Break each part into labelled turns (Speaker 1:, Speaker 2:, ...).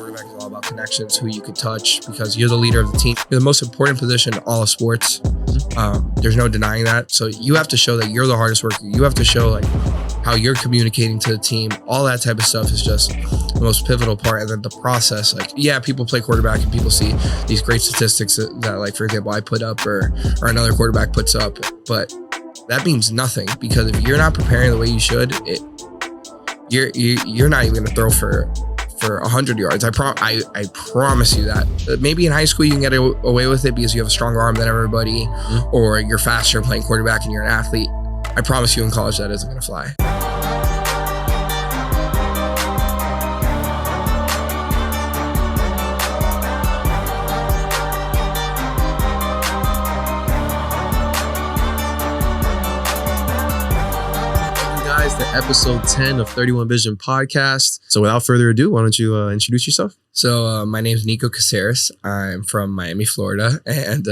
Speaker 1: quarterback is all about connections, who you could touch, because you're the leader of the team. You're the most important position in all of sports. There's no denying that. So you have to show that you're the hardest worker. You have to show like how you're communicating to the team. All that type of stuff is just the most pivotal part. And then the process, like, yeah, people play quarterback and people see these great statistics that like, for example, I put up or another quarterback puts up, but that means nothing, because if you're not preparing the way you should, you're not even going to throw for 100 yards. I promise you that. Maybe in high school you can get away with it because you have a stronger arm than everybody, or you're faster playing quarterback and you're an athlete. I promise you in college that isn't going to fly.
Speaker 2: To episode 10 of 31 Vision podcast. So without further ado, why don't you introduce yourself?
Speaker 1: So my name is Nico Caseres. I'm from Miami, Florida, and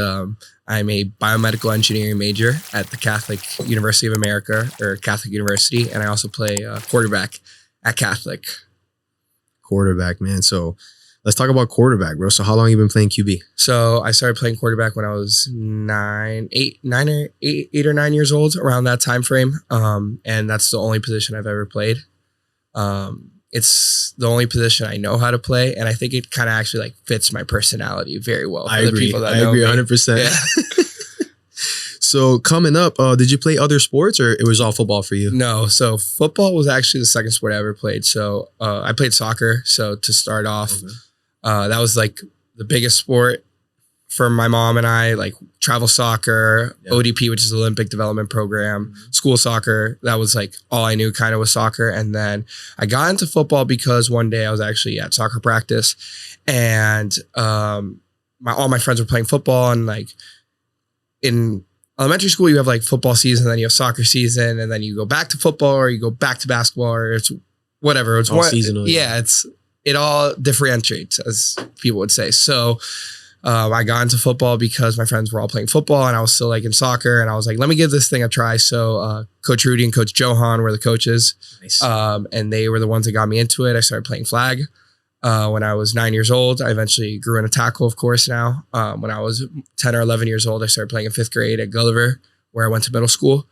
Speaker 1: I'm a biomedical engineering major at the Catholic University of America, or Catholic University, and I also play quarterback at Catholic.
Speaker 2: Quarterback, man. So let's talk about quarterback, bro. So how long have you been playing QB?
Speaker 1: So I started playing quarterback when I was 8 or 9 years old, around that time frame. And that's the only position I've ever played. It's the only position I know how to play, and I think it kind of actually like fits my personality very well.
Speaker 2: I agree. I agree 100%.
Speaker 1: Yeah.
Speaker 2: So coming up, did you play other sports, or it was all football for you?
Speaker 1: No. So football was actually the second sport I ever played. So I played soccer. So to start off, that was like the biggest sport for my mom and I, like travel soccer, ODP, which is Olympic Development Program, school soccer. That was like all I knew kind of was soccer. And then I got into football because one day I was actually at soccer practice, and all my friends were playing football. And like in elementary school, you have like football season, then you have soccer season, and then you go back to football, or you go back to basketball, or it's whatever. It's
Speaker 2: all seasonal.
Speaker 1: Yeah, it all differentiates, as people would say. So I got into football because my friends were all playing football and I was still like in soccer, and I was like, let me give this thing a try. So Coach Rudy and Coach Johan were the coaches.
Speaker 2: Nice.
Speaker 1: And they were the ones that got me into it. I started playing flag when I was 9 years old. I eventually grew in a tackle, of course, now. When I was 10 or 11 years old, I started playing in 5th grade at Gulliver, where I went to middle school.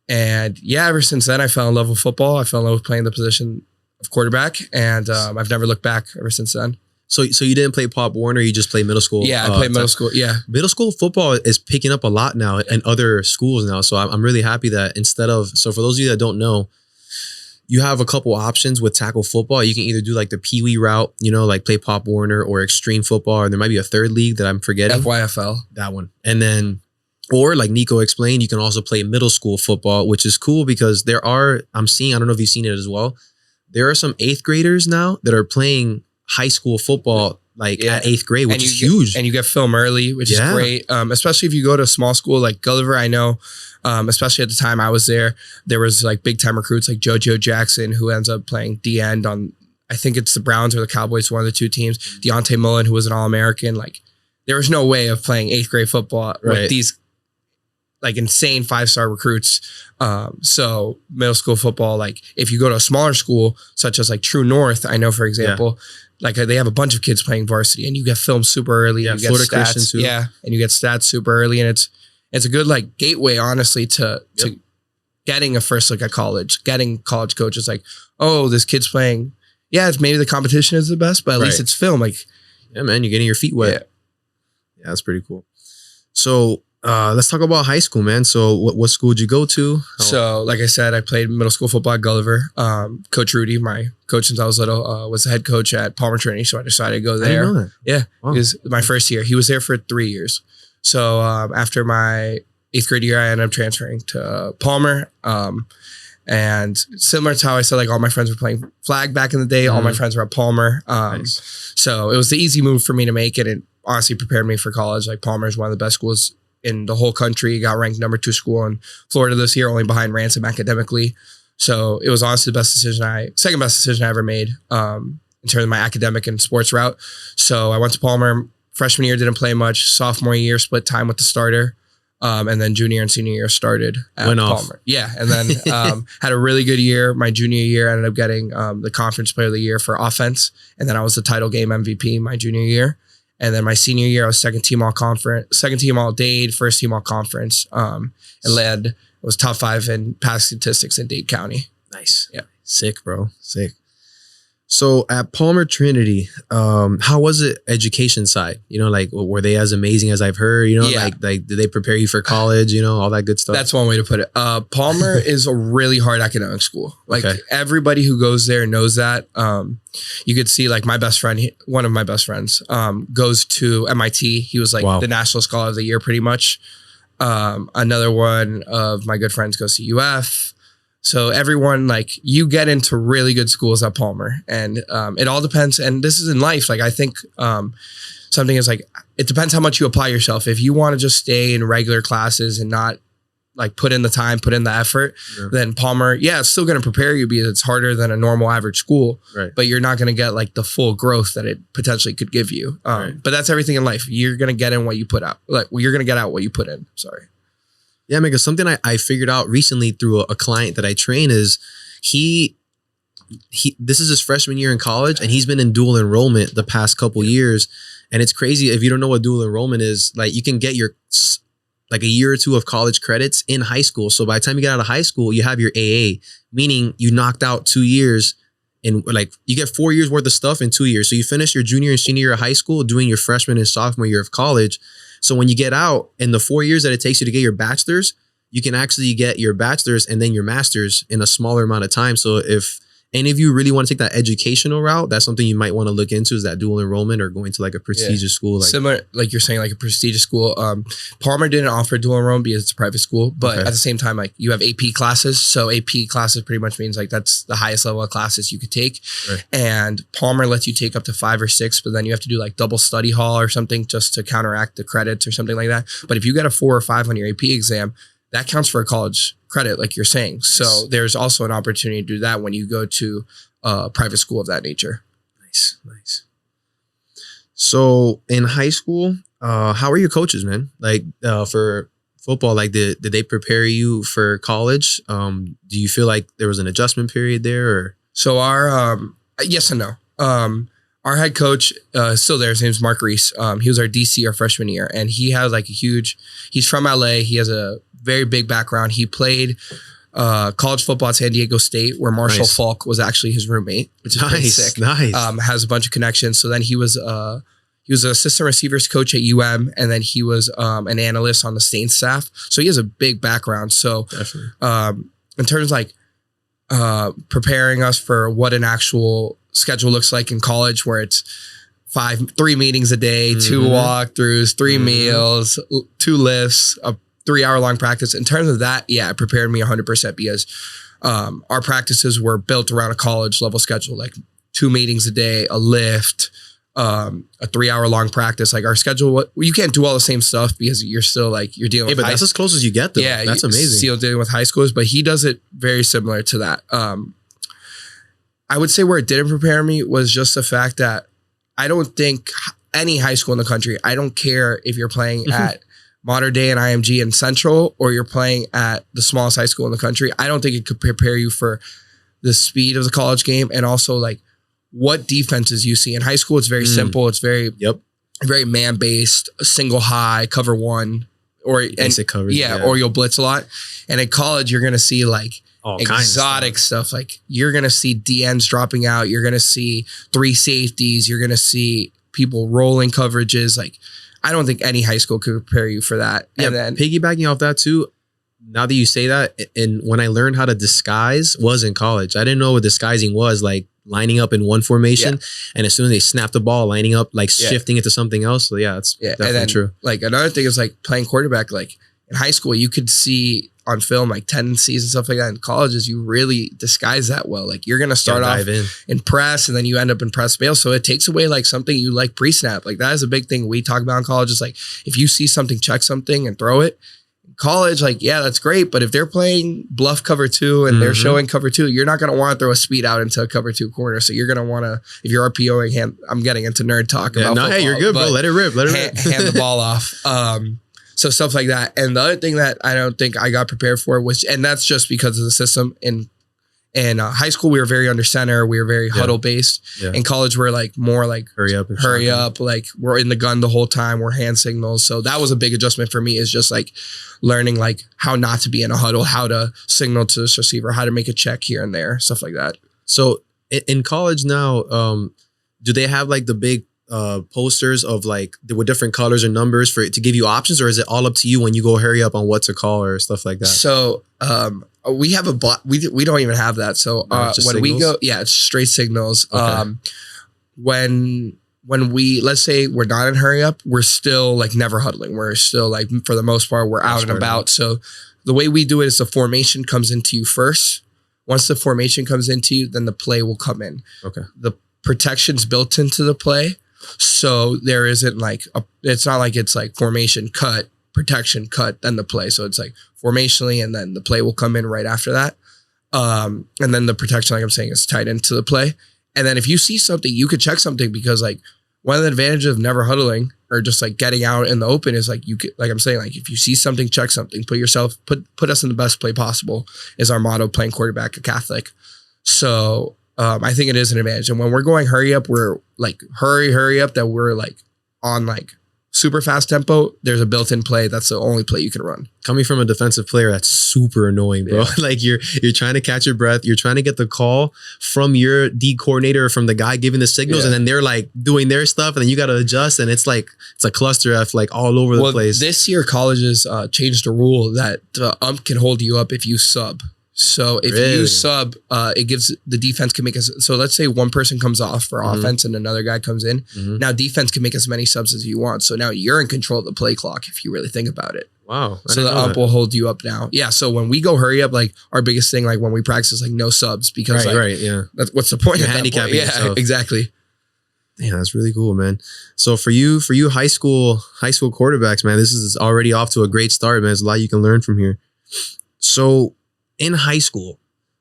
Speaker 1: And yeah, ever since then, I fell in love with football. I fell in love with playing the position of quarterback, and I've never looked back ever since then.
Speaker 2: So you didn't play Pop Warner, you just played middle school?
Speaker 1: Yeah, I played middle school, yeah.
Speaker 2: Middle school football is picking up a lot now in other schools now. So I'm really happy that so for those of you that don't know, you have a couple options with tackle football. You can either do like the Pee Wee route, like play Pop Warner, or extreme football, or there might be a third league that I'm forgetting.
Speaker 1: FYFL.
Speaker 2: That one. And then, or like Nico explained, you can also play middle school football, which is cool because I don't know if you've seen it as well, there are some 8th graders now that are playing high school football at 8th grade, which is huge.
Speaker 1: And you get film early, which is great. Especially if you go to a small school like Gulliver. I know, especially at the time I was there was like big time recruits like JoJo Jackson, who ends up playing D-end on, I think it's the Browns or the Cowboys, one of the two teams. Deontay Mullen, who was an All-American. Like, there was no way of playing 8th grade football with these like insane 5-star recruits. So middle school football, like if you go to a smaller school, such as like True North, I know, for example, like they have a bunch of kids playing varsity, and you get film super early.
Speaker 2: Yeah,
Speaker 1: and you
Speaker 2: Florida
Speaker 1: get stats,
Speaker 2: Christian too.
Speaker 1: Yeah, and you get stats super early, and it's a good like gateway, honestly, to getting a first look at college, getting college coaches like, oh, this kid's playing. Yeah, it's maybe the competition is the best, but at least it's film. Like,
Speaker 2: yeah, man, you're getting your feet wet. Yeah, that's pretty cool. So let's talk about high school, man. So what school did you go to?
Speaker 1: So like I said, I played middle school football at Gulliver. Coach Rudy, my coach since I was little, was the head coach at Palmer Trinity. So I decided to go there.
Speaker 2: I didn't know that.
Speaker 1: Yeah.
Speaker 2: Wow.
Speaker 1: It was my first year. He was there for 3 years. So after my 8th grade year, I ended up transferring to Palmer. And similar to how I said, like all my friends were playing flag back in the day, all my friends were at Palmer.
Speaker 2: Nice.
Speaker 1: So it was the easy move for me to make, and it honestly prepared me for college. Like Palmer is one of the best schools in the whole country. Got ranked number 2 school in Florida this year, only behind Ransom academically. So it was honestly the second best decision I ever made in terms of my academic and sports route. So I went to Palmer freshman year, didn't play much. Sophomore year, split time with the starter. And then junior and senior year started at
Speaker 2: Went
Speaker 1: Palmer.
Speaker 2: off.
Speaker 1: Yeah. And then had a really good year. My junior year, I ended up getting the conference player of the year for offense. And then I was the title game MVP my junior year. And then my senior year, I was second team all conference, second team all Dade, first team all conference. And was top 5 in pass statistics in Dade County.
Speaker 2: Nice.
Speaker 1: Yeah.
Speaker 2: Sick, bro. Sick. So at Palmer Trinity, how was it education side? You know, like were they as amazing as I've heard? You know, like did they prepare you for college? You know, all that good stuff.
Speaker 1: That's one way to put it. Palmer is a really hard academic school. Like everybody who goes there knows that. You could see like my best friend, one of my best friends, goes to MIT. He was like the National Scholar of the Year, pretty much. Another one of my good friends goes to UF. So everyone, like, you get into really good schools at Palmer, and it all depends. And this is in life. Like, I think something is like, it depends how much you apply yourself. If you want to just stay in regular classes and not like put in the time, put in the effort, then Palmer, it's still going to prepare you because it's harder than a normal average school, but you're not going to get like the full growth that it potentially could give you. But that's everything in life. You're going to get in what you put out. Like, you're going to get out what you put in. Sorry.
Speaker 2: Yeah, because something I figured out recently through a client that I train is this is his freshman year in college, and he's been in dual enrollment the past couple years. And it's crazy. If you don't know what dual enrollment is, like, you can get your like a year or two of college credits in high school. So by the time you get out of high school, you have your AA, meaning you knocked out 2 years and like you get 4 years worth of stuff in 2 years. So you finish your junior and senior year of high school doing your freshman and sophomore year of college. So when you get out, in the 4 years that it takes you to get your bachelor's, you can actually get your bachelor's and then your master's in a smaller amount of time. So if any of you really want to take that educational route, that's something you might want to look into, is that dual enrollment or going to like a prestigious school. Like,
Speaker 1: similar, like you're saying, like a prestigious school. Palmer didn't offer dual enrollment because it's a private school, but at the same time, like you have AP classes. So AP classes pretty much means like that's the highest level of classes you could take. And Palmer lets you take up to 5 or 6, but then you have to do like double study hall or something just to counteract the credits or something like that. But if you get a 4 or 5 on your AP exam, that counts for a college credit, like you're saying. So there's also an opportunity to do that when you go to a private school of that nature.
Speaker 2: Nice. So in high school, how are your coaches, man? Like for football, like did they prepare you for college? Do you feel like there was an adjustment period there? Or?
Speaker 1: So our, yes and no. Our head coach is still there. His name's Mark Reese. He was our DC our freshman year, and he has like he's from LA. He has a very big background. He played college football at San Diego State, where Marshall Falk was actually his roommate, which is pretty sick. Has a bunch of connections. So then he was an assistant receivers coach at UM, and then he was an analyst on the Saints staff. So he has a big background. So in terms of like preparing us for what an actual schedule looks like in college, where it's 3 meetings a day, 2 walkthroughs, 3 meals, 2 lifts, a 3-hour-long practice. In terms of that, it prepared me 100% because our practices were built around a college level schedule, like 2 meetings a day, a lift, a 3-hour-long practice. Like our schedule, you can't do all the same stuff because you're still like, you're dealing with
Speaker 2: but that's as close as you get though.
Speaker 1: Yeah,
Speaker 2: that's amazing.
Speaker 1: Still dealing with high schoolers, but he does it very similar to that. I would say where it didn't prepare me was just the fact that I don't think any high school in the country, I don't care if you're playing at Modern Day and IMG and Central, or you're playing at the smallest high school in the country. I don't think it could prepare you for the speed of the college game, and also like what defenses you see in high school. It's very simple. It's very man-based, single high, cover one, or basic coverage. Or you'll blitz a lot. And at college, you're going to see like all exotic stuff. Like you're going to see DNs dropping out. You're going to see 3 safeties. You're going to see people rolling coverages. Like I don't think any high school could prepare you for that.
Speaker 2: Yeah, and then piggybacking off that too, now that you say that, and when I learned how to disguise was in college. I didn't know what disguising was, like lining up in one formation, and as soon as they snap the ball, lining up, like shifting it to something else. So it's definitely true.
Speaker 1: Like another thing is like playing quarterback. Like in high school, you could see on film like tendencies and stuff like that. In colleges, you really disguise that well. Like you're gonna start off in press, and then you end up in press bail. So it takes away like something you like pre-snap. Like that is a big thing we talk about in college. Is like if you see something, check something and throw it. In college, like that's great, but if they're playing bluff cover 2 and they're showing cover 2, you're not gonna want to throw a speed out into a cover 2 corner. So you're gonna want to, if you're RPOing, I'm getting into nerd talk about football,
Speaker 2: hey, you're good, bro. Let it rip.
Speaker 1: Hand the ball off. So stuff like that. And the other thing that I don't think I got prepared for was, and that's just because of the system. In high school, we were very under center. We were very huddle based. Yeah. In college, we're like more like hurry up. Like we're in the gun the whole time. We're hand signals. So that was a big adjustment for me, is just like learning like how not to be in a huddle, how to signal to this receiver, how to make a check here and there, stuff like that.
Speaker 2: So in college now, do they have like the big posters of like with different colors or numbers to give you options, or is it all up to you when you go hurry up on what to call or stuff like that? So
Speaker 1: we have we don't even have that. So when signals? We go, it's straight signals. Okay. When we, let's say we're not in hurry up, we're still like never huddling. We're still like, for the most part, we're out and about. So the way we do it is the formation comes into you first. Once the formation comes into you, then the play will come in. Okay. The protection's built into the play. So there isn't like, it's not like it's like formation, cut, protection, cut, then the play. So it's like formationally, and then the play will come in right after that. And then the protection, like I'm saying, is tied into the play. And then if you see something, you could check something, because like one of the advantages of never huddling or just like getting out in the open is like, you could, like I'm saying, like if you see something, check something, put us in the best play possible is our motto, playing quarterback, a Catholic. So I think it is an advantage. And when we're going hurry up, we're like hurry up, that we're like on like super fast tempo. There's a built-in play. That's the only play you can run.
Speaker 2: Coming from a defensive player, that's super annoying, bro. Yeah. Like you're trying to catch your breath. You're trying to get the call from your D coordinator or from the guy giving the signals. And then they're like doing their stuff, and then you got to adjust. And it's like, it's a cluster F like all over the place.
Speaker 1: This year colleges changed a rule that the ump can hold you up if you sub. So if you sub, it gives the defense can make us. So let's say one person comes off for offense and another guy comes in. Now defense can make as many subs as you want. So now you're in control of the play clock if you really think about it.
Speaker 2: Wow.
Speaker 1: So the ump will hold you up now. Yeah. So when we go hurry up, like our biggest thing, like when we practice, is like no subs, because that's what's the point?
Speaker 2: You're handicapping yourself.
Speaker 1: Exactly.
Speaker 2: Damn, that's really cool, man. So for you high school quarterbacks, man, this is already off to a great start, man. There's a lot you can learn from here. So in high school,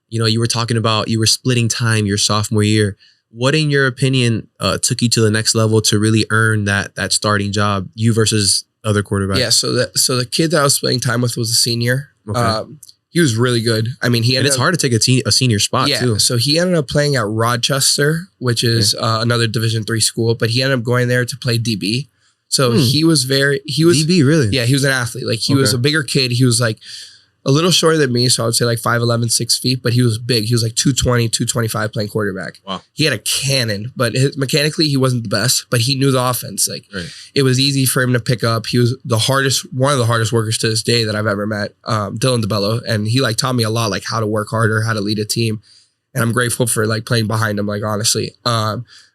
Speaker 2: you were talking about, you were splitting time your sophomore year. What, in your opinion, took you to the next level to really earn that starting job, you versus other quarterbacks? Yeah.
Speaker 1: So the kid that I was splitting time with was a senior. Okay. He was really good. I mean, it's
Speaker 2: hard to take a senior spot too.
Speaker 1: So he ended up playing at Rochester, which is another Division III school, but he ended up going there to play DB. So he was
Speaker 2: DB, really?
Speaker 1: Yeah, he was an athlete. Like he was a bigger kid. He was like a little shorter than me, so I would say like 5'11", 6 feet, but he was big. He was like 220, 225 playing quarterback. Wow. He had a cannon, but mechanically he wasn't the best, but he knew the offense. Like it was easy for him to pick up. He was one of the hardest workers to this day that I've ever met, Dylan DeBello. And he like taught me a lot, like how to work harder, how to lead a team. And I'm grateful for like playing behind him, like honestly.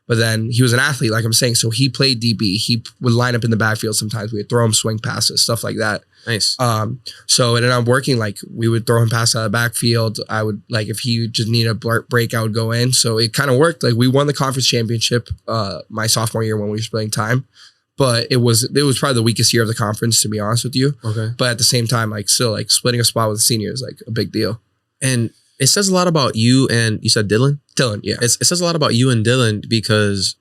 Speaker 1: But then he was an athlete, like I'm saying. So he played DB. He would line up in the backfield sometimes. We would throw him swing passes, stuff like that.
Speaker 2: Nice.
Speaker 1: So it ended up working. Like we would throw him passes out of the backfield. I would, like, if he just needed a break, I would go in. So it kind of worked. Like we won the conference championship my sophomore year when we were splitting time. But it was probably the weakest year of the conference, to be honest with you. Okay. But at the same time, like still like splitting a spot with a senior is like a big deal.
Speaker 2: And it says a lot about you, and you said Dylan?
Speaker 1: Dylan, yeah.
Speaker 2: It says a lot about you and Dylan, because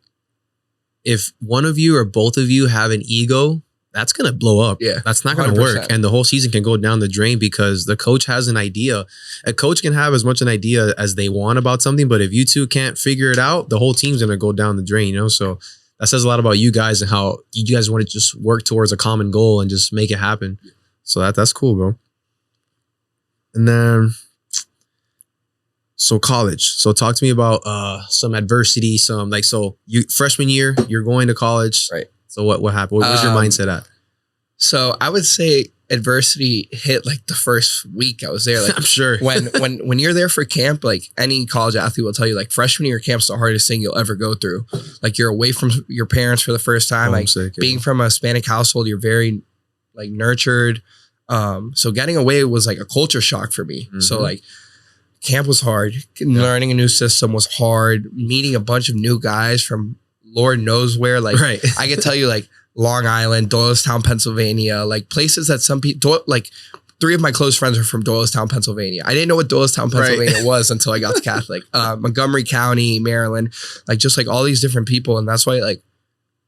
Speaker 2: if one of you or both of you have an ego, that's going to blow up. Yeah. That's not going to work. And the whole season can go down the drain, because the coach has an idea. A coach can have as much an idea as they want about something, but if you two can't figure it out, the whole team's going to go down the drain, So that says a lot about you guys and how you guys want to just work towards a common goal and just make it happen. So that's cool, bro. And then, so college. So talk to me about some adversity, so you freshman year, you're going to college. Right. So what happened? What was your mindset at?
Speaker 1: So I would say adversity hit like the first week I was there. Like
Speaker 2: I'm sure.
Speaker 1: when you're there for camp, like any college athlete will tell you, like freshman year camp's the hardest thing you'll ever go through. Like you're away from your parents for the first time. Being from a Hispanic household, you're very like nurtured. So getting away was like a culture shock for me. Mm-hmm. So like camp was hard. Learning a new system was hard. Meeting a bunch of new guys from Lord knows where. Like I can tell you, like Long Island, Doylestown, Pennsylvania, like places that some people, like 3 of my close friends are from Doylestown, Pennsylvania. I didn't know what Doylestown, Pennsylvania was until I got to Catholic. Montgomery County, Maryland, like just like all these different people. And that's why, like,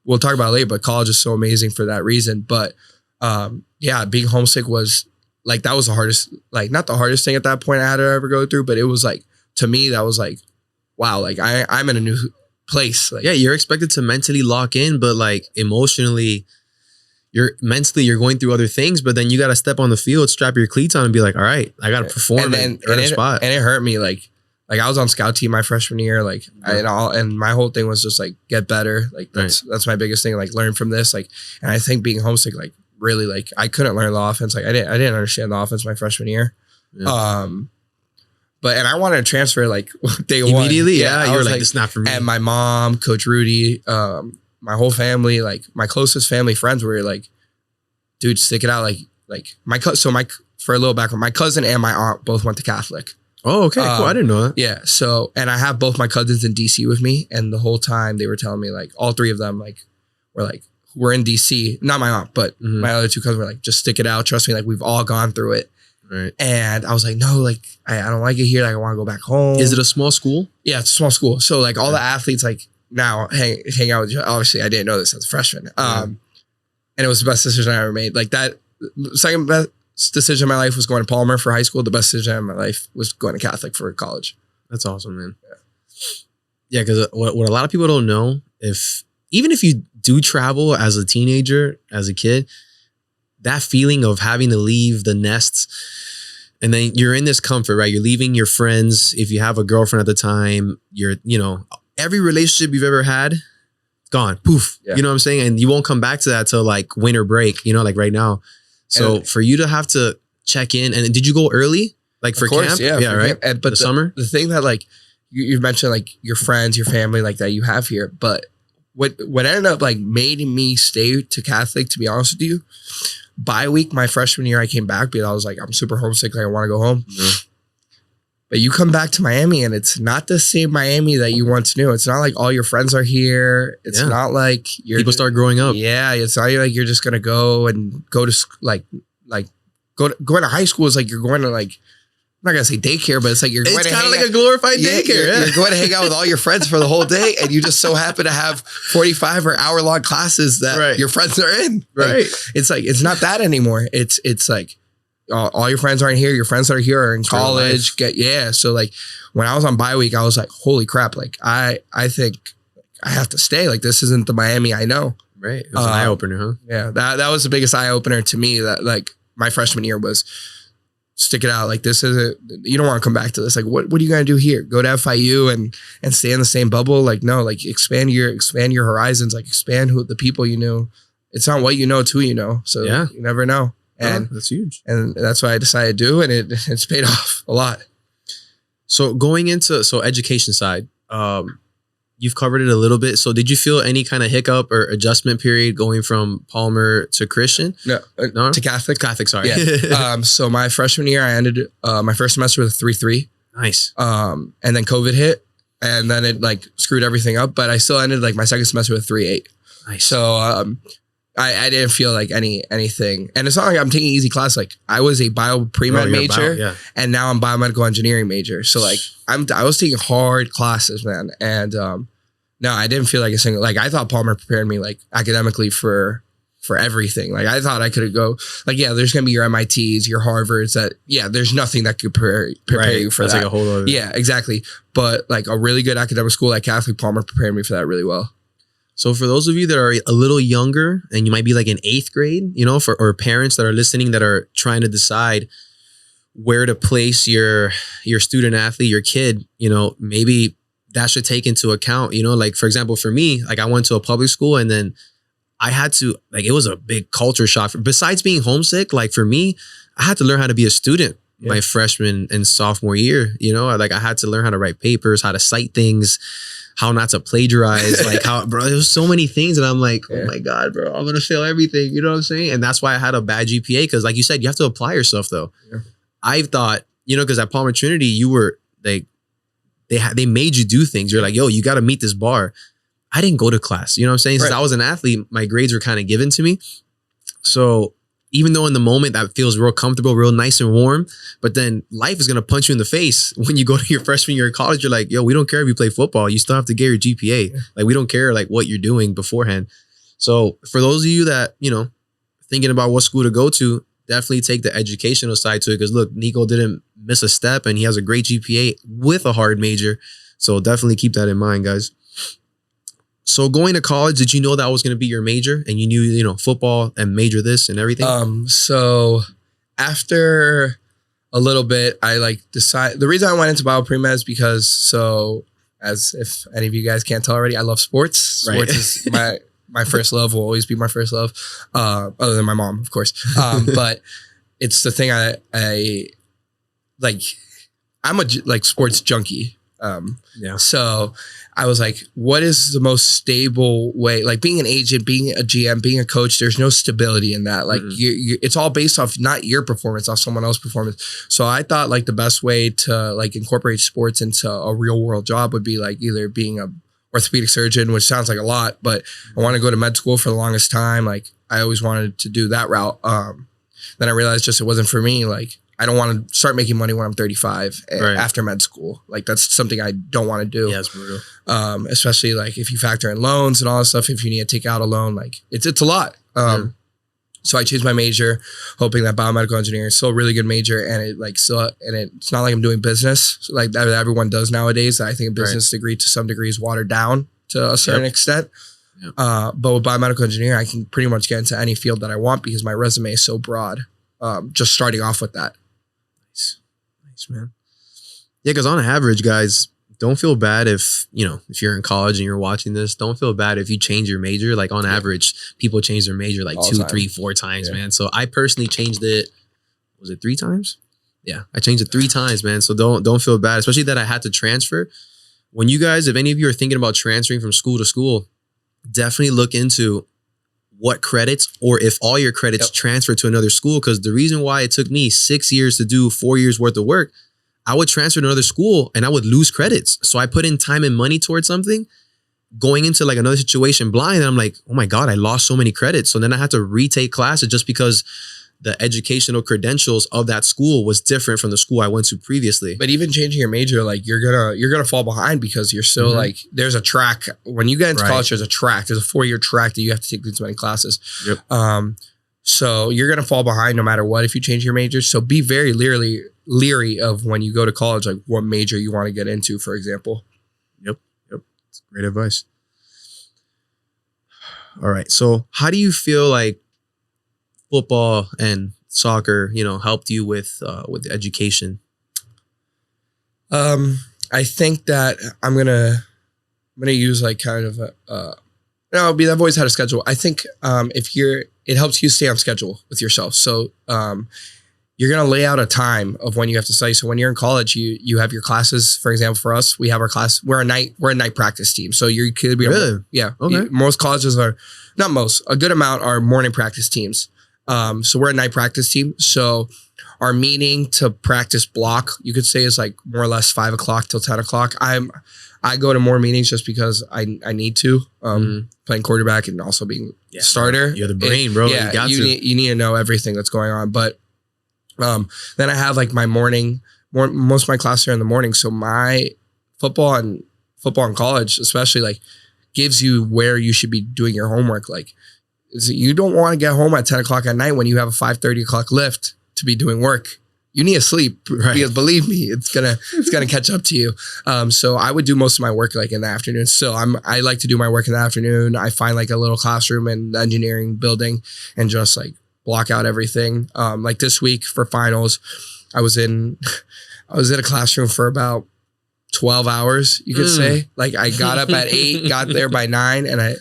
Speaker 1: we'll talk about it later, but college is so amazing for that reason. But yeah, being homesick was like, that was the hardest, like not the hardest thing at that point I had to ever go through, but it was like, to me, that was like, wow, like I'm in a new place. Like,
Speaker 2: yeah, you're expected to mentally lock in, but like emotionally, you're going through other things, but then you got to step on the field, strap your cleats on and be like, all right, I got to perform and spot.
Speaker 1: And it hurt me. Like I was on scout team my freshman year, like and my whole thing was just like, get better. Like that's my biggest thing. Like learn from this. Like, and I think being homesick, like really, like I couldn't learn the offense. Like I didn't understand the offense my freshman year. Yeah. And I wanted to transfer like day one.
Speaker 2: Immediately. Yeah. You were like, this is not for me.
Speaker 1: And my mom, Coach Rudy, my whole family, like my closest family friends were like, dude, stick it out. Like for a little background, my cousin and my aunt both went to Catholic.
Speaker 2: Oh, okay, cool. I didn't know that.
Speaker 1: Yeah. So, and I have both my cousins in DC with me. And the whole time they were telling me like, all three of them we're in DC, not my aunt, but my other two cousins were like, just stick it out. Trust me. Like we've all gone through it.
Speaker 2: Right.
Speaker 1: And I was like, no, like I don't like it here. Like I want to go back home.
Speaker 2: Is it a small school?
Speaker 1: Yeah, it's a small school. So like all the athletes like now hang out with you. Obviously I didn't know this as a freshman. And it was the best decision I ever made. Like that second best decision in my life was going to Palmer for high school. The best decision in my life was going to Catholic for college.
Speaker 2: That's awesome, man. Yeah, because what a lot of people don't know, even if you do travel as a teenager, as a kid, that feeling of having to leave the nests and then you're in this comfort, right? You're leaving your friends. If you have a girlfriend at the time, every relationship you've ever had, gone, poof. Yeah. You know what I'm saying? And you won't come back to that till like winter break, like right now. So for you to have to check in, and did you go early? Like for camp?
Speaker 1: Yeah,
Speaker 2: right?
Speaker 1: But
Speaker 2: the summer?
Speaker 1: The thing that like, you've mentioned like your friends, your family, like that you have here, but what ended up like making me stay to Catholic, to be honest with you, bi-week my freshman year I came back because I was like, I'm super homesick, like I want to go home. Mm-hmm. But you come back to Miami and it's not the same Miami that you once knew. It's not like all your friends are here. It's not like
Speaker 2: people start growing up.
Speaker 1: Yeah, it's not like you're just gonna go to going to high school is like you're going to like, I'm not gonna say daycare, but it's like
Speaker 2: it's kind of like a glorified daycare.
Speaker 1: You're going to hang out with all your friends for the whole day, and you just so happen to have 45 or hour-long classes that your friends are in.
Speaker 2: Right.
Speaker 1: Like, it's not that anymore. It's like all your friends aren't here. Your friends that are here are in college. So like when I was on bye week, I was like, holy crap! Like I think I have to stay. Like this isn't the Miami I know.
Speaker 2: Right. It was an eye opener, huh?
Speaker 1: Yeah. That was the biggest eye opener to me. That like my freshman year was. Stick it out. Like this isn't, you don't want to come back to this. Like what are you going to do here? Go to FIU and stay in the same bubble? Like, no, like expand your horizons, like expand the people you knew. It's not what you know, it's who you know. So you never know. And
Speaker 2: that's huge.
Speaker 1: And that's what I decided to do. And it's paid off a lot.
Speaker 2: So going into, education side, you've covered it a little bit. So did you feel any kind of hiccup or adjustment period going from Palmer to Christian?
Speaker 1: No, to Catholic.
Speaker 2: Catholic, sorry.
Speaker 1: Yeah. So my freshman year, I ended my first semester with a 3.3.
Speaker 2: Nice.
Speaker 1: And then COVID hit, and then it like screwed everything up. But I still ended like my second semester with 3.8.
Speaker 2: Nice.
Speaker 1: So I didn't feel like anything. And it's not like I'm taking easy class. Like I was a pre-med major, and now I'm biomedical engineering major. So like I was taking hard classes, man. And no, I didn't feel like a single, like I thought Palmer prepared me like academically for everything. Like I thought I could go like, yeah, there's going to be your MITs, your Harvards there's nothing that could prepare you for that.
Speaker 2: Like a whole other.
Speaker 1: Yeah, exactly. But like a really good academic school like Catholic, Palmer prepared me for that really well.
Speaker 2: So for those of you that are a little younger and you might be like in 8th grade, or parents that are listening that are trying to decide where to place your student athlete, your kid, maybe that should take into account, like for example, for me, like I went to a public school and then I had to, like, it was a big culture shock. Besides being homesick, like for me, I had to learn how to be a student my freshman and sophomore year, like I had to learn how to write papers, how to cite things, how not to plagiarize, like bro, there was so many things. And I'm like, oh my God, bro, I'm going to fail everything. You know what I'm saying? And that's why I had a bad GPA. Cause like you said, you have to apply yourself though. Yeah. I've thought, cause at Palmer Trinity, you were like, they made you do things. You're like, yo, you got to meet this bar. I didn't go to class. You know what I'm saying? Since I was an athlete, my grades were kind of given to me. So even though in the moment that feels real comfortable, real nice and warm, but then life is going to punch you in the face when you go to your freshman year of college. You're like, yo, we don't care if you play football. You still have to get your GPA. Like we don't care like what you're doing beforehand. So for those of you that, thinking about what school to go to, definitely take the educational side to it. Because look, Nico didn't miss a step and he has a great GPA with a hard major. So definitely keep that in mind, guys. So going to college, did you know that was going to be your major and you knew, football and major this and everything?
Speaker 1: So after a little bit, I decided, the reason I went into bio-pre-med is because, as if any of you guys can't tell already, I love sports.
Speaker 2: Right.
Speaker 1: Sports is my first love, will always be my first love, other than my mom, of course. But it's the thing I like. I'm a sports junkie. So I was like, what is the most stable way? Like being an agent, being a GM, being a coach, there's no stability in that. Like it's all based off not your performance, off someone else's performance. So I thought the best way to incorporate sports into a real world job would be either being a orthopedic surgeon, which sounds like a lot, but I want to go to med school for the longest time. I always wanted to do that route. Then I realized it wasn't for me. I don't want to start making money when I'm 35 after med school. That's something I don't want to do.
Speaker 2: Yeah, it's brutal.
Speaker 1: Especially if you factor in loans and all that stuff, if you need to take out a loan, it's a lot. So I changed my major, hoping that biomedical engineering is still a really good major. And it's not like I'm doing business that everyone does nowadays. I think a business degree to some degree is watered down to a certain extent. Yep. But with biomedical engineering, I can pretty much get into any field that I want because my resume is so broad. Just starting off with that.
Speaker 2: Nice, man. Yeah, because on average, guys, don't feel bad if you're in college and you're watching this. Don't feel bad if you change your major. On average, people change their major
Speaker 1: all
Speaker 2: 2, 3, 4 times, man. So I personally changed it. Was it 3 times? Yeah, I changed it 3 times, man. So don't feel bad, especially that I had to transfer. When you guys, if any of you are thinking about transferring from school to school, definitely look into what credits or if all your credits transfer to another school. Because the reason why it took me 6 years to do 4 years worth of work, I would transfer to another school and I would lose credits. So I put in time and money towards something, going into another situation blind. And I'm like, oh my God, I lost so many credits. So then I had to retake classes just because the educational credentials of that school was different from the school I went to previously.
Speaker 1: But even changing your major, you're gonna fall behind because you're still there's a track. When you get into college, there's a track. There's a 4-year track that you have to take these many classes. Yep. So you're gonna fall behind no matter what if you change your major. So be very leery of when you go to college, what major you want to get into, for example.
Speaker 2: Yep. That's great advice. All right. So how do you feel football and soccer, helped you with education?
Speaker 1: I think that I'm gonna use kind of I've always had a schedule. I think it helps you stay on schedule with yourself. So you're gonna lay out a time of when you have to study. So when you're in college, you have your classes. For example, for us, we have our class. We're a night practice team. So you could be
Speaker 2: really
Speaker 1: okay. Most colleges are not most. A good amount are morning practice teams. So we're a night practice team. So our meeting to practice block, you could say, is more or less 5 o'clock till 10 o'clock. I go to more meetings just because I need to, playing quarterback and also being starter.
Speaker 2: You're the brain, bro.
Speaker 1: Yeah, you need to know everything that's going on. But then I have my most of my classes are in the morning. So my football and college, especially gives you where you should be doing your homework. You don't want to get home at 10 o'clock at night when you have a 5:30 o'clock lift to be doing work. You need to sleep because believe me, it's gonna catch up to you. So I would do most of my work in the afternoon. So I like to do my work in the afternoon. I find a little classroom in the engineering building and just block out everything. This week for finals, I was in a classroom for about 12 hours, you could say. I got up at 8, got there by 9, and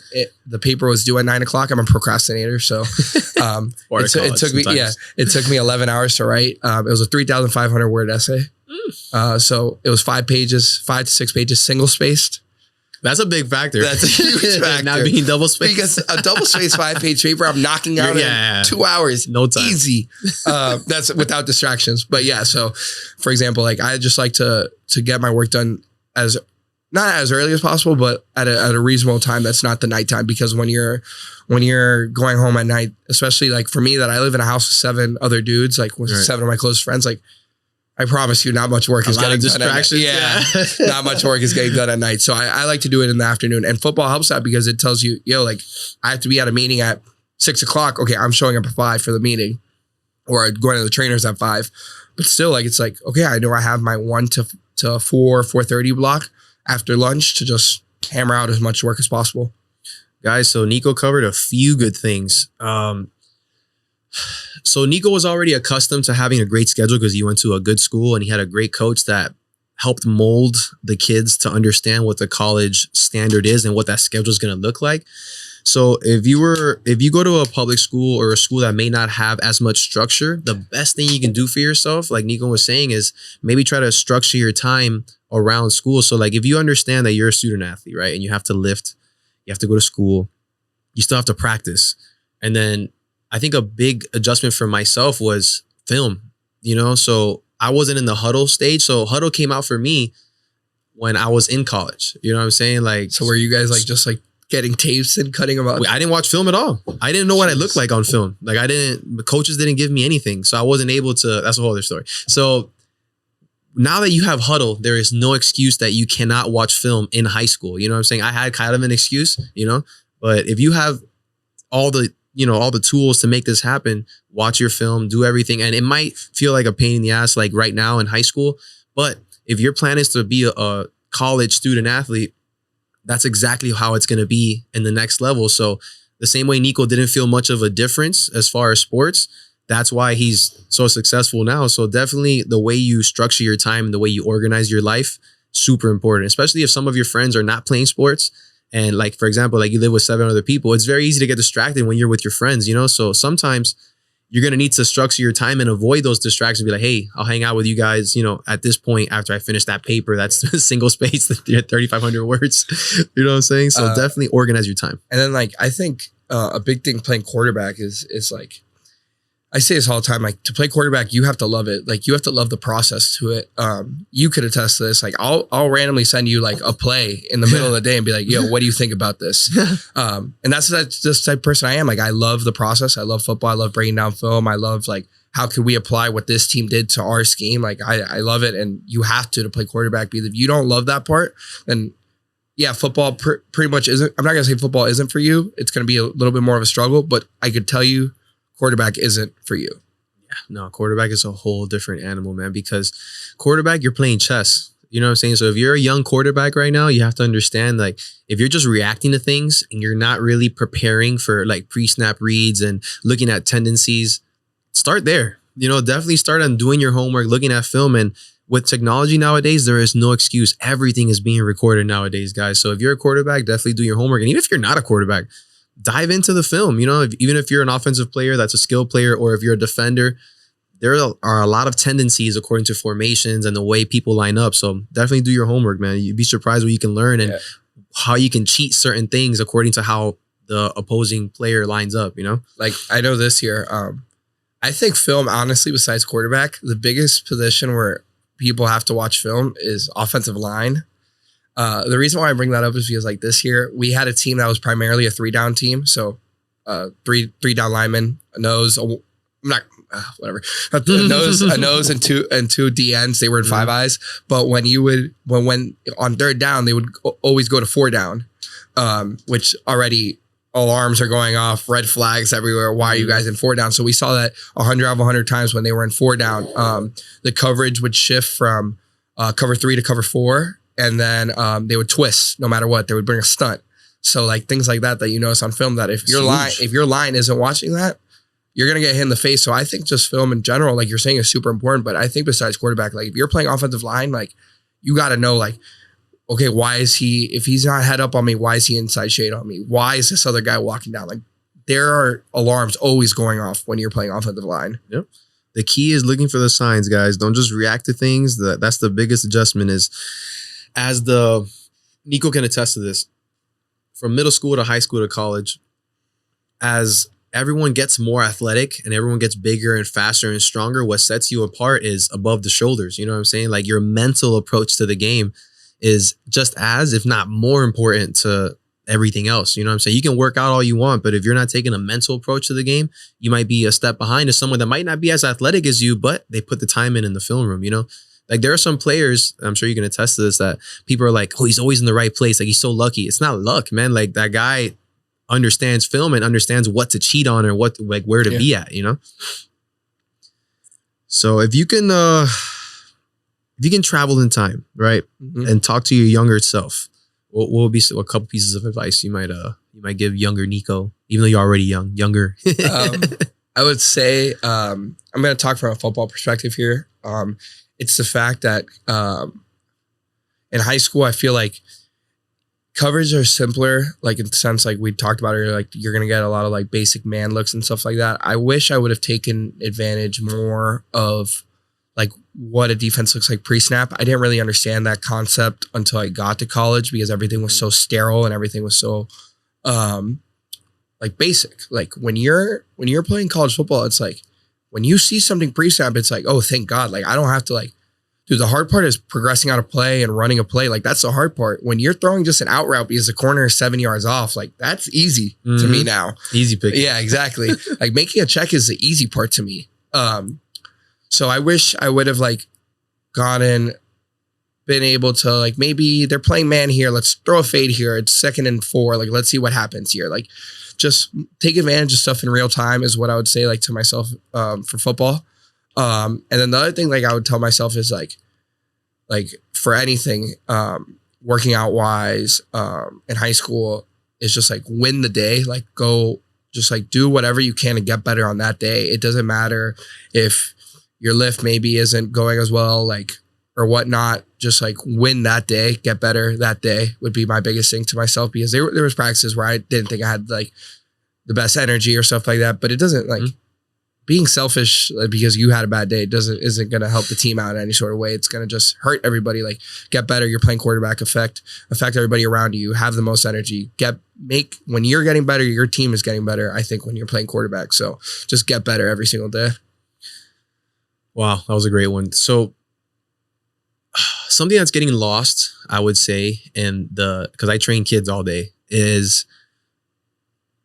Speaker 1: the paper was due at 9 o'clock. I'm a procrastinator, so it took me 11 hours to write. It was a 3,500 word essay. So it was 5 to 6 pages, single spaced.
Speaker 2: That's a big factor.
Speaker 1: That's a huge factor.
Speaker 2: Not being double spaced.
Speaker 1: Because a double spaced 5-page paper, I'm knocking out in 2 hours.
Speaker 2: No time.
Speaker 1: Easy. That's without distractions. But yeah, so for example, I just like to get my work done not as early as possible, but at a reasonable time. That's not the nighttime, because when you're going home at night, especially for me, that I live in a house with 7 other dudes, with 7 of my closest friends, I promise you, not much work is getting done at night. Yeah, not much work is getting done at night. So I like to do it in the afternoon. And football helps that because it tells you, I have to be at a meeting at 6 o'clock, okay, I'm showing up at 5 for the meeting, or going to the trainers at 5. But still, like, it's like, okay, I know I have my 1 to 4:30 block after lunch to just hammer out as much work as possible.
Speaker 2: Guys, so Nico covered a few good things. So Nico was already accustomed to having a great schedule because he went to a good school and he had a great coach that helped mold the kids to understand what the college standard is and what that schedule is going to look like. So if you go to a public school or a school that may not have as much structure, the best thing you can do for yourself, like Nico was saying, is maybe try to structure your time around school. So like if you understand that you're a student athlete, right, and you have to lift, you have to go to school, you still have to practice. And then I think a big adjustment for myself was film, so I wasn't in the huddle stage. So huddle came out for me when I was in college. You know what I'm saying? Like,
Speaker 1: so were you guys like just like getting tapes and cutting them up?
Speaker 2: I didn't watch film at all. I didn't know what I looked like on film. Like the coaches didn't give me anything. So I wasn't able to, that's a whole other story. So now that you have huddle, there is no excuse that you cannot watch film in high school. You know what I'm saying? I had kind of an excuse, but if you have all the tools to make this happen, watch your film, do everything. And it might feel like a pain in the ass, like right now in high school. But if your plan is to be a college student athlete, that's exactly how it's going to be in the next level. So the same way Nico didn't feel much of a difference as far as sports, that's why he's so successful now. So definitely the way you structure your time, the way you organize your life, super important, especially if some of your friends are not playing sports. And like, for example, like you live with 7 other people, it's very easy to get distracted when you're with your friends, So sometimes you're going to need to structure your time and avoid those distractions. Be like, hey, I'll hang out with you guys, at this point after I finish that paper, that's single space, 3,500 words. You know what I'm saying? So definitely organize your time.
Speaker 1: And then like, I think a big thing playing quarterback is like, I say this all the time, like to play quarterback, you have to love it. Like you have to love the process to it. You could attest to this. Like I'll randomly send you like a play in the middle of the day and be like, yo, what do you think about this? And that's just the type of person I am. Like I love the process. I love football. I love breaking down film. I love like, how could we apply what this team did to our scheme? Like I love it. And you have to play quarterback, because if you don't love that part, then yeah, football pretty much isn't. I'm not going to say football isn't for you. It's going to be a little bit more of a struggle, but I could tell you, quarterback isn't for you.
Speaker 2: Yeah, no, quarterback is a whole different animal, man, because quarterback, you're playing chess. You know what I'm saying? So if you're a young quarterback right now, you have to understand, like, if you're just reacting to things and you're not really preparing for like pre-snap reads and looking at tendencies, start there. Definitely start on doing your homework, looking at film. And with technology nowadays, there is no excuse. Everything is being recorded nowadays, guys. So if you're a quarterback, definitely do your homework. And even if you're not a quarterback, dive into the film. Even if you're an offensive player, that's a skill player, or if you're a defender, there are a lot of tendencies according to formations and the way people line up. So definitely do your homework, man. You'd be surprised what you can learn and how you can cheat certain things according to how the opposing player lines up,
Speaker 1: Like I know this year, I think film, honestly, besides quarterback, the biggest position where people have to watch film is offensive line. The reason why I bring that up is because like this year we had a team that was primarily a 3-down team. So three down linemen, a nose, whatever, a nose and two DNs. They were in 5 eyes. But when on 3rd down, they would always go to 4 down, which already alarms are going off, red flags everywhere. Why are you guys in 4 down? So we saw that 100 out of 100 times when they were in 4 down, the coverage would shift from cover 3 to cover 4. And then they would twist no matter what. They would bring a stunt. So like things like that you notice on film, that if your line isn't watching that, you're going to get hit in the face. So I think just film in general, like you're saying, is super important. But I think besides quarterback, like if you're playing offensive line, like you got to know like, okay, why is he, if he's not head up on me, why is he inside shade on me? Why is this other guy walking down? Like there are alarms always going off when you're playing offensive line.
Speaker 2: Yep. The key is looking for the signs, guys. Don't just react to things. That's the biggest adjustment is, Nico can attest to this, from middle school to high school to college, as everyone gets more athletic and everyone gets bigger and faster and stronger, what sets you apart is above the shoulders. You know what I'm saying? Like your mental approach to the game is just as, if not more important to everything else. You know what I'm saying? You can work out all you want, but if you're not taking a mental approach to the game, you might be a step behind to someone that might not be as athletic as you, but they put the time in the film room, Like there are some players, I'm sure you can attest to this, that people are like, oh, he's always in the right place. Like he's so lucky. It's not luck, man. Like that guy understands film and understands what to cheat on or what like where to be at, you know? So if you can travel in time, right? And talk to your younger self, what would be a couple pieces of advice you might give younger Nico, even though you're already younger?
Speaker 1: I would say, I'm going to talk from a football perspective here. It's the fact that in high school, I feel like covers are simpler, like in the sense like we talked about earlier, like you're going to get a lot of like basic man looks and stuff like that. I wish I would have taken advantage more of like what a defense looks like pre-snap. I didn't really understand that concept until I got to college because everything was so sterile and everything was so like basic. Like when you're playing college football, it's like when you see something pre-snap, it's like, oh, thank God. Like I don't have to like, dude, the hard part is progressing out a play and running a play. Like that's the hard part. When you're throwing just an out route because the corner is 7 yards off, like that's easy to me now.
Speaker 2: Easy pick.
Speaker 1: Yeah, exactly. Like making a check is the easy part to me. So I wish I would have like been able to like, maybe they're playing man here. Let's throw a fade here. It's 2nd and 4. Like, let's see what happens here. Like just take advantage of stuff in real time is what I would say like to myself for football. And then the other thing like I would tell myself is like for anything working out wise in high school is just like win the day, like go just like do whatever you can to get better on that day. It doesn't matter if your lift maybe isn't going as well, like or whatnot, just like win that day, get better that day would be my biggest thing to myself because there was practices where I didn't think I had like the best energy or stuff like that, but it doesn't like being selfish because you had a bad day isn't going to help the team out in any sort of way. It's going to just hurt everybody. Like get better. You're playing quarterback, affect everybody around you. Have the most energy. When you're getting better, your team is getting better. I think when you're playing quarterback, so just get better every single day.
Speaker 2: Wow, that was a great one. So something that's getting lost, I would say, because I train kids all day, is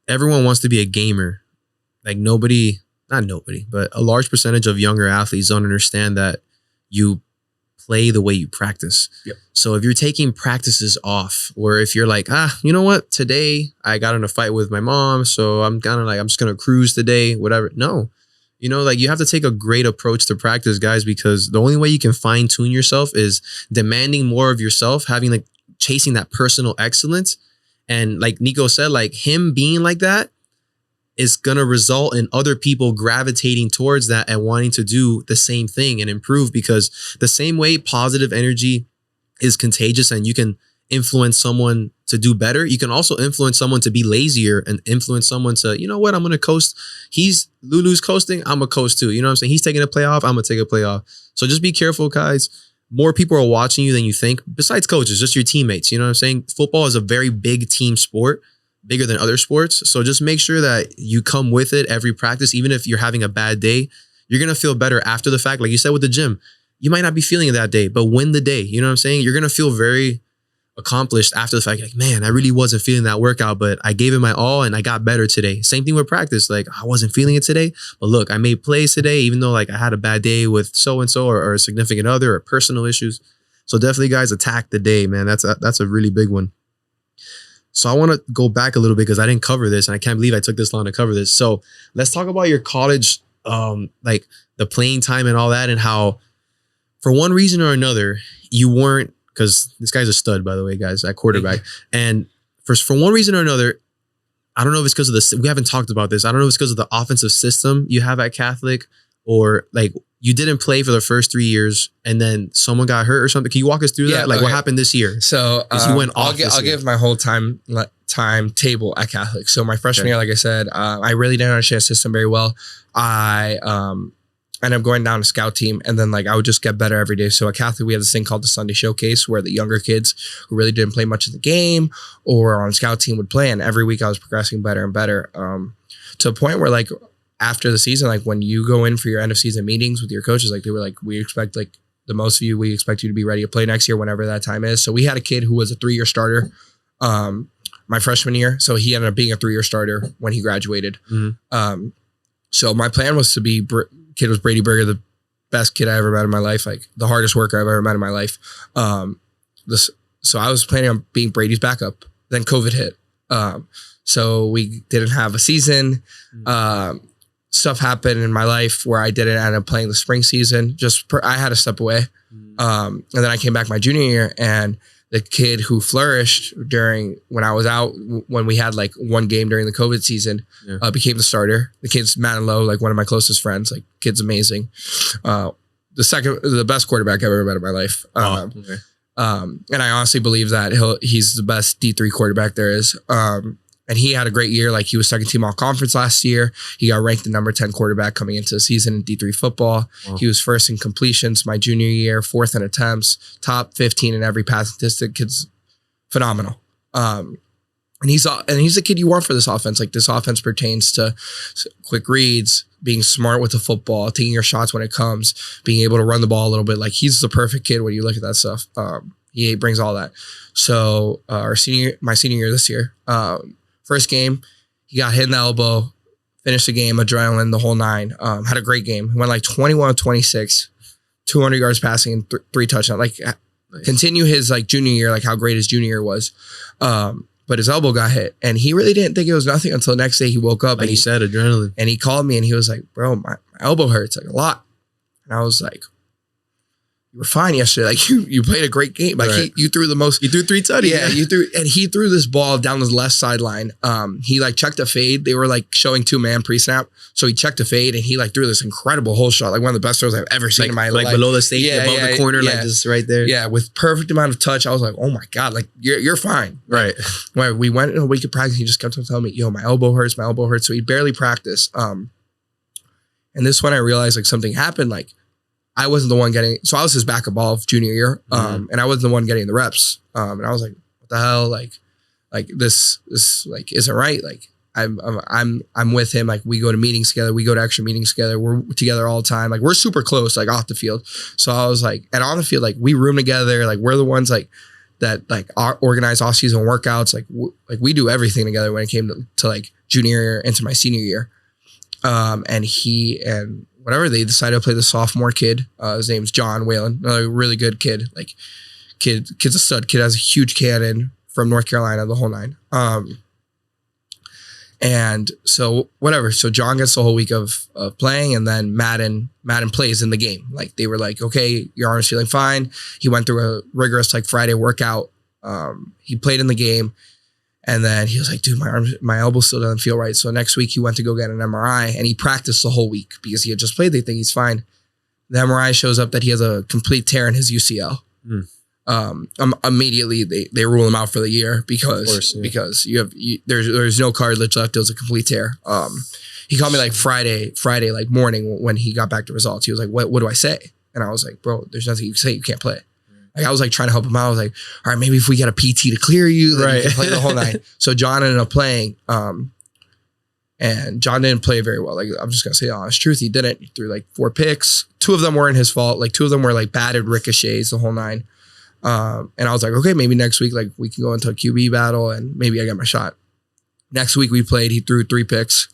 Speaker 2: everyone wants to be a gamer. Like not nobody, but a large percentage of younger athletes don't understand that you play the way you practice.
Speaker 1: Yep.
Speaker 2: So if you're taking practices off, or if you're like, you know what, today I got in a fight with my mom, so I'm just gonna cruise today, whatever. No. You know, like you have to take a great approach to practice, guys, because the only way you can fine tune yourself is demanding more of yourself, having like chasing that personal excellence. And like Nico said, like him being like that is going to result in other people gravitating towards that and wanting to do the same thing and improve, because the same way positive energy is contagious and you can influence someone to do better, you can also influence someone to be lazier and influence someone to, you know what, I'm going to coast. Lulu's coasting, I'm going to coast too. You know what I'm saying? He's taking a play off, I'm going to take a play off. So just be careful, guys. More people are watching you than you think, besides coaches, just your teammates. You know what I'm saying? Football is a very big team sport, bigger than other sports. So just make sure that you come with it every practice. Even if you're having a bad day, you're going to feel better after the fact. Like you said with the gym, you might not be feeling it that day, but win the day. You know what I'm saying? You're going to feel very accomplished after the fact. Like, man, I really wasn't feeling that workout, but I gave it my all and I got better today. Same thing with practice. Like I wasn't feeling it today, but look, I made plays today, even though like I had a bad day with so-and-so or a significant other or personal issues. So definitely, guys, attack the day, man. That's a really big one. So I want to go back a little bit because I didn't cover this and I can't believe I took this long to cover this. So let's talk about your college, like the playing time and all that, and how for one reason or another, you weren't, because this guy's a stud, by the way, guys, at quarterback. And for one reason or another, I don't know if it's because of we haven't talked about this. I don't know if it's because of the offensive system you have at Catholic, or like you didn't play for the first 3 years and then someone got hurt or something. Can you walk us through that? Like okay. What happened this year?
Speaker 1: So
Speaker 2: you went off
Speaker 1: I'll give my whole timetable at Catholic. So my freshman year, like I said, I really didn't understand the system very well. I ended up going down to scout team, and then like I would just get better every day. So at Catholic, we have this thing called the Sunday Showcase, where the younger kids who really didn't play much of the game or on scout team would play. And every week I was progressing better and better, to a point where like after the season, like when you go in for your end of season meetings with your coaches, like they were like, we expect like the most of you, we expect you to be ready to play next year, whenever that time is. So we had a kid who was a 3-year starter my freshman year. So he ended up being a 3-year starter when he graduated. Mm-hmm. So my plan was to be kid was Brady Berger, the best kid I ever met in my life, like the hardest worker I've ever met in my life. So I was planning on being Brady's backup. Then COVID hit. So we didn't have a season. Stuff happened in my life where I didn't end up playing the spring season. I had to step away. And then I came back my junior year, and the kid who flourished when I was out, when we had like one game during the COVID season, became the starter. The kid's Matt Lowe, like one of my closest friends. Like, kid's amazing. The best quarterback I've ever met in my life. And I honestly believe that he's the best D3 quarterback there is. And he had a great year. Like, he was second team all conference last year. He got ranked the number 10 quarterback coming into the season in D3 football. Wow. He was first in completions my junior year, fourth in attempts, top 15 in every pass statistic. Kid's phenomenal. And he's a kid you want for this offense. Like, this offense pertains to quick reads, being smart with the football, taking your shots when it comes, being able to run the ball a little bit. Like, he's the perfect kid when you look at that stuff. He brings all that. So my senior year this year, first game, he got hit in the elbow, finished the game, adrenaline, the whole nine. Had a great game. He went like 21-26, 200 yards passing and three touchdowns. Like, nice. Continue his like junior year, like how great his junior year was. But his elbow got hit, and he really didn't think it was nothing until the next day he woke up.
Speaker 2: Like, and he said adrenaline.
Speaker 1: And he called me and he was like, bro, my elbow hurts like a lot. And I was like, you were fine yesterday. Like, you played a great game. Like, right. You threw 3 tutties. Yeah, he threw this ball down the left sideline. He like checked a fade. They were like showing 2-man pre-snap. So he checked a fade and he like threw this incredible hole shot. Like, one of the best throws I've ever seen in my life.
Speaker 2: Like below the safety, above the corner, like just right there.
Speaker 1: Yeah, with perfect amount of touch. I was like, oh my God, like you're fine.
Speaker 2: Right.
Speaker 1: When we went in a week of practice, he just kept on telling me, yo, my elbow hurts. So he barely practiced. And this when I realized like something happened. Like, I wasn't the one so I was his backup all of junior year. And I wasn't the one getting the reps. And I was like, what the hell? Like this like isn't right. Like, I'm with him. Like, we go to meetings together. We go to extra meetings together. We're together all the time. Like, we're super close, like off the field. So I was like, and on the field, like, we room together. Like, we're the ones like that, like organize off season workouts. Like, we do everything together when it came to like junior year into my senior year. And whatever, they decided to play the sophomore kid. His name's John Whalen, a really good kid. Like, kid's a stud. Kid has a huge cannon from North Carolina, the whole nine. And so whatever. So John gets the whole week of playing, and then Madden plays in the game. Like, they were like, okay, your arm's feeling fine. He went through a rigorous like Friday workout. He played in the game. And then he was like, dude, my elbow still doesn't feel right. So next week he went to go get an MRI, and he practiced the whole week because he had just played. They think he's fine. The MRI shows up that he has a complete tear in his UCL. Immediately they rule him out for the year because there's no cartilage left. It was a complete tear. He called me like Friday like morning when he got back to results. He was like, what do I say? And I was like, bro, there's nothing you can say. You can't play. Like, I was like trying to help him out. I was like, all right, maybe if we get a PT to clear you, then you can play the whole night. So John ended up playing. And John didn't play very well. Like, I'm just gonna say the honest truth. He didn't. He threw like 4 picks. 2 of them weren't his fault. Like, 2 of them were like batted ricochets, the whole nine. And I was like, okay, maybe next week, like, we can go into a QB battle and maybe I get my shot. Next week we played, he threw 3 picks.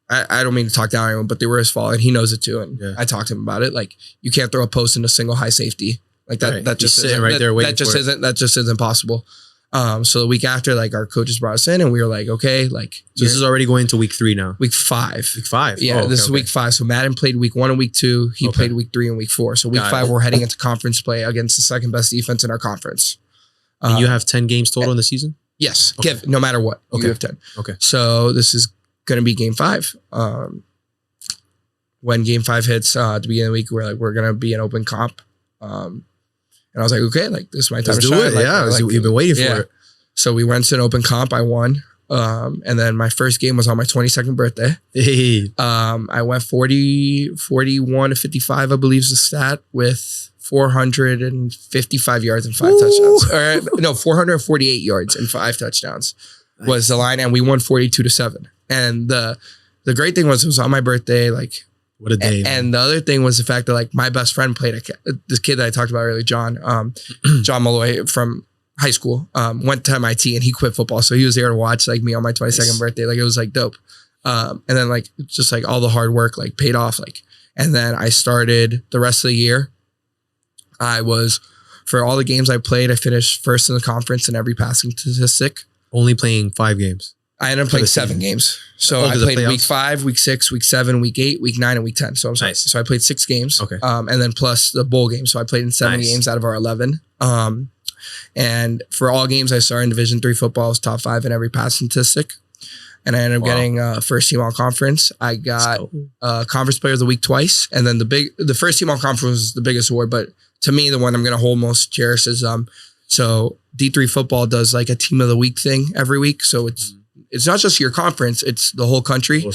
Speaker 1: I don't mean to talk down anyone, but they were his fault, and he knows it too. And I talked to him about it. Like, you can't throw a post in a single high safety like that. Right. That just isn't right there waiting. That just isn't possible. So the week after, like, our coaches brought us in, and we were like, okay, like,
Speaker 2: so this is already going into week 3 now.
Speaker 1: Week 5.
Speaker 2: Week 5.
Speaker 1: Yeah, this is week 5. So Madden played week 1 and week 2. He played week 3 and week 4. So week 5, we're heading into conference play against the second best defense in our conference.
Speaker 2: And you have 10 games total in the season?
Speaker 1: Yes. Okay. No matter what, you have 10. Okay. So this is going to be game 5. When game 5 hits at the beginning of the week, we're going to be an open comp. And I was like, okay, like, this is my time to shine. Like,
Speaker 2: we've been waiting for it.
Speaker 1: So we went to an open comp. I won. And then my first game was on my 22nd birthday.
Speaker 2: Hey.
Speaker 1: I went 41 to 55, I believe is the stat, with 455 yards and 5 touchdowns. Or no, 448 yards and 5 touchdowns was the line. And we won 42-7. And the great thing was, it was on my birthday. Like,
Speaker 2: what a day.
Speaker 1: And the other thing was the fact that, like, my best friend played this kid that I talked about earlier, John Malloy from high school, went to MIT, and he quit football. So he was there to watch, like, me on my 22nd birthday. Like, it was like dope. And then, like, just like all the hard work, like, paid off. Like, and then I started the rest of the year. For all the games I played, I finished first in the conference in every passing statistic.
Speaker 2: Only playing 5 games.
Speaker 1: I ended up playing 7 games. So I played week 5, week 6, week 7, week 8, week 9, and week 10. So I'm sorry. Nice. So I played 6 games.
Speaker 2: Okay.
Speaker 1: And then plus the bowl game. So I played in 7 games out of our 11. And for all games I started in Division III football, I was top 5 in every pass statistic. And I ended up getting first team all conference. I got conference player of the week twice. And then the first team all conference was the biggest award. But to me, the one I'm going to hold most cherished is so D3 football does like a team of the week thing every week. So it's not just your conference, it's the whole country.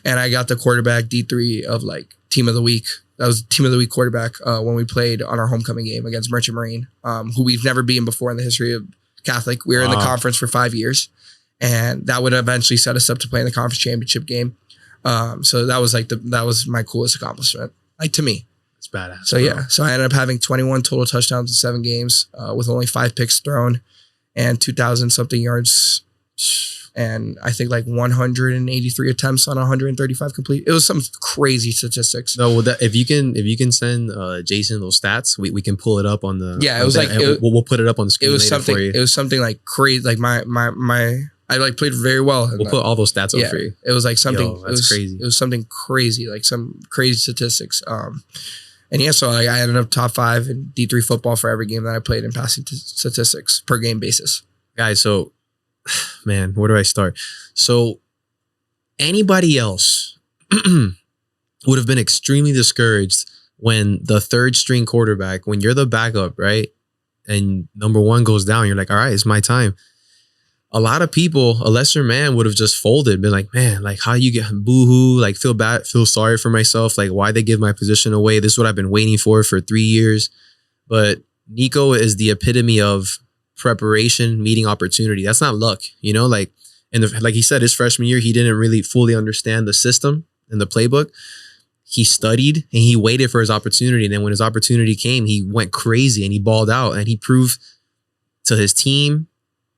Speaker 1: And I got the quarterback D3 of like team of the week. That was team of the week quarterback when we played on our homecoming game against Merchant Marine, who we've never beaten before in the history of Catholic. We were in the conference for 5 years, and that would eventually set us up to play in the conference championship game. So that was my coolest accomplishment, like to me.
Speaker 2: It's badass.
Speaker 1: So yeah, so I ended up having 21 total touchdowns in 7 games with only 5 picks thrown and 2,000 something yards. And I think like 183 attempts on 135 complete. It was some crazy statistics.
Speaker 2: No, if you can send Jason those stats, we can pull it up on the.
Speaker 1: Yeah, it was like
Speaker 2: we'll put it up on the screen.
Speaker 1: It was
Speaker 2: later
Speaker 1: something.
Speaker 2: for you.
Speaker 1: It was something like crazy. Like my I like played very well.
Speaker 2: We'll put all those stats up for you.
Speaker 1: It was like something.
Speaker 2: Yo, that's crazy.
Speaker 1: It was something crazy, like some crazy statistics. And yeah, so I ended up top 5 in D3 football for every game that I played in passing statistics per game basis.
Speaker 2: Guys, so. Man, where do I start? So anybody else would have been extremely discouraged when the 3rd string quarterback, when you're the backup, right? And number 1 goes down, you're like, all right, it's my time. A lot of people, a lesser man would have just folded, been like, man, like how you get boohoo, like feel bad, feel sorry for myself. Like why they give my position away? This is what I've been waiting for 3 years. But Nico is the epitome of preparation meeting opportunity. That's not luck, like, and like he said, his freshman year, he didn't really fully understand the system and the playbook. He studied and he waited for his opportunity. And then when his opportunity came, he went crazy and he balled out and he proved to his team,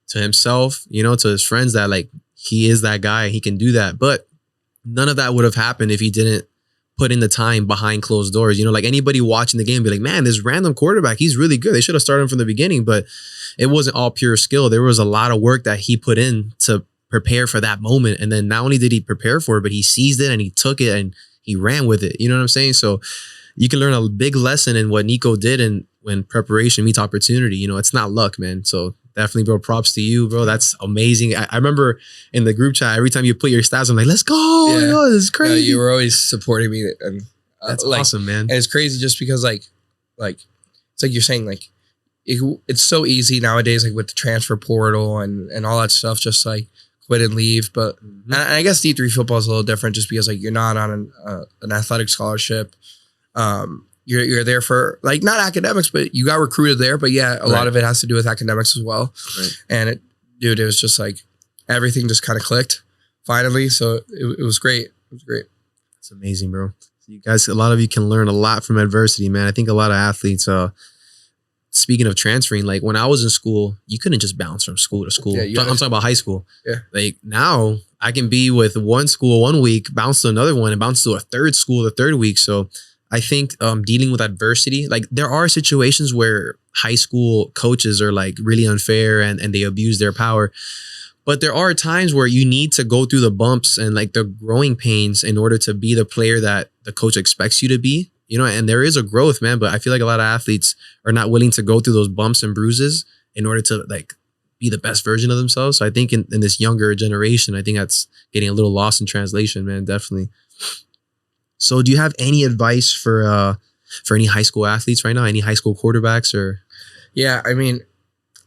Speaker 2: to himself, to his friends that like he is that guy. He can do that. But none of that would have happened if he didn't put in the time behind closed doors. Like anybody watching the game be like, man, this random quarterback, he's really good. They should have started him from the beginning, but it wasn't all pure skill. There was a lot of work that he put in to prepare for that moment. And then not only did he prepare for it, but he seized it and he took it and he ran with it. You know what I'm saying? So you can learn a big lesson in what Nico did and when preparation meets opportunity. It's not luck, man. So definitely, bro, props to you, bro. That's amazing. I remember in the group chat, every time you put your stats, I'm like, let's go.
Speaker 1: Yeah.
Speaker 2: This is crazy.
Speaker 1: You were always supporting me. And
Speaker 2: that's awesome, man.
Speaker 1: And it's crazy just because like it's like you're saying, like, it's so easy nowadays, like with the transfer portal and all that stuff, just like quit and leave. But and I guess D3 football is a little different just because like you're not on an athletic scholarship. You're there for like not academics, but you got recruited there. But yeah, a lot of it has to do with academics as well. Right. And it was just like everything just kind of clicked finally. So it was great. It was great.
Speaker 2: It's amazing, bro. So you guys, a lot of you can learn a lot from adversity, man. I think a lot of athletes, speaking of transferring, like when I was in school, you couldn't just bounce from school to school. Yeah, I'm talking about high school. Yeah. Like now I can be with one school 1 week, bounce to another one and bounce to a third school the third week. So I think dealing with adversity, like there are situations where high school coaches are like really unfair and they abuse their power. But there are times where you need to go through the bumps and like the growing pains in order to be the player that the coach expects you to be, and there is a growth, man. But I feel like a lot of athletes are not willing to go through those bumps and bruises in order to like be the best version of themselves. So I think in this younger generation, I think that's getting a little lost in translation, man. Definitely. So do you have any advice for any high school athletes right now? Any high school quarterbacks or?
Speaker 1: Yeah, I mean,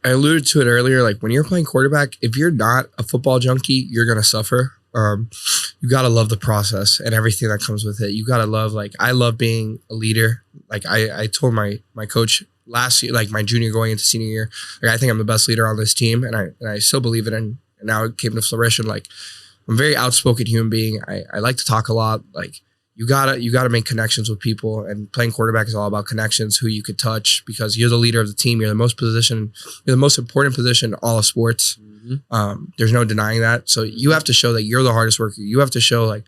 Speaker 1: I alluded to it earlier. Like when you're playing quarterback, if you're not a football junkie, you're going to suffer. You got to love the process and everything that comes with it. You got to love, like, I love being a leader. Like I told my coach last year, like my junior going into senior year, like I think I'm the best leader on this team. And I still believe it. And now it came to fruition. Like I'm a very outspoken human being. I like to talk a lot. Like, you gotta make connections with people, and playing quarterback is all about connections, who you could touch, because you're the leader of the team. You're the most important position in all of sports. Mm-hmm. There's no denying that. So you have to show that you're the hardest worker. You have to show like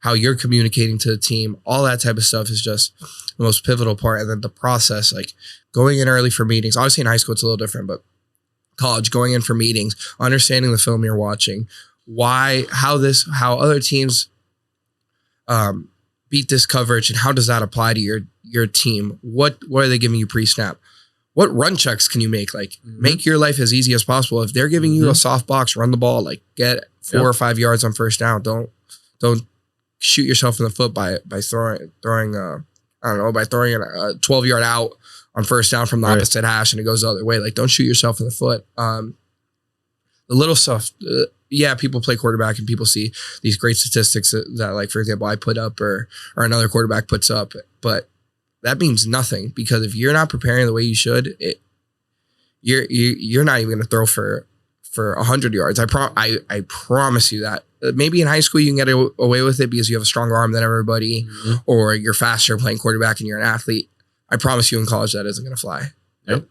Speaker 1: how you're communicating to the team. All that type of stuff is just the most pivotal part. And then the process, like going in early for meetings. Obviously in high school it's a little different, but college, going in for meetings, understanding the film you're watching, how other teams beat this coverage, and how does that apply to your team? What are they giving you pre-snap? What run checks can you make? Like, make your life as easy as possible. If they're giving you a soft box, run the ball, like get 4 or 5 yards on first down. Don't shoot yourself in the foot by throwing a 12-yard out on first down from the opposite hash and it goes the other way. Like, don't shoot yourself in the foot. The little stuff, people play quarterback and people see these great statistics that like, for example, I put up or another quarterback puts up, but that means nothing, because if you're not preparing the way you should, you're not even going to throw for 100 yards. I promise you that. Maybe in high school you can get away with it because you have a stronger arm than everybody, or you're faster playing quarterback and you're an athlete. I promise you in college that isn't going to fly. Yep.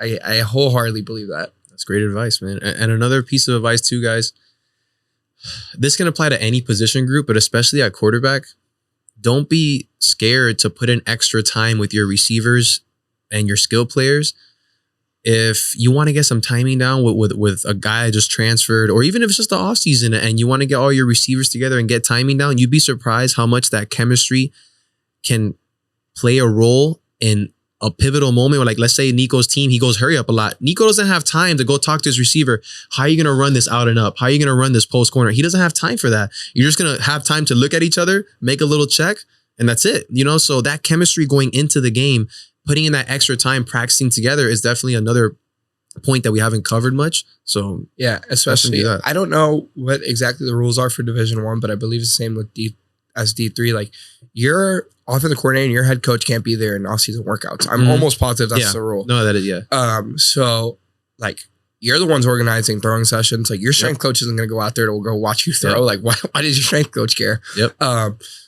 Speaker 1: I wholeheartedly believe that.
Speaker 2: That's great advice, man. And another piece of advice too, guys. This can apply to any position group, but especially at quarterback. Don't be scared to put in extra time with your receivers and your skill players. If you want to get some timing down with a guy just transferred, or even if it's just the offseason and you want to get all your receivers together and get timing down, you'd be surprised how much that chemistry can play a role in a pivotal moment where, like, let's say Nico's team, he goes hurry up a lot. Nico doesn't have time to go talk to his receiver. How are you going to run this out and up? How are you going to run this post corner? He doesn't have time for that. You're just going to have time to look at each other, make a little check, and that's it. So that chemistry going into the game, putting in that extra time, practicing together is definitely another point that we haven't covered much. So
Speaker 1: yeah, especially I don't know what exactly the rules are for Division I, but I believe it's the same with D3. Like, your offensive coordinator and your head coach can't be there in off-season workouts. I'm almost positive that's the rule.
Speaker 2: No, that is,
Speaker 1: So like, you're the ones organizing throwing sessions. Like, your strength coach isn't going to go out there to go watch you throw. Like, why does your strength coach care?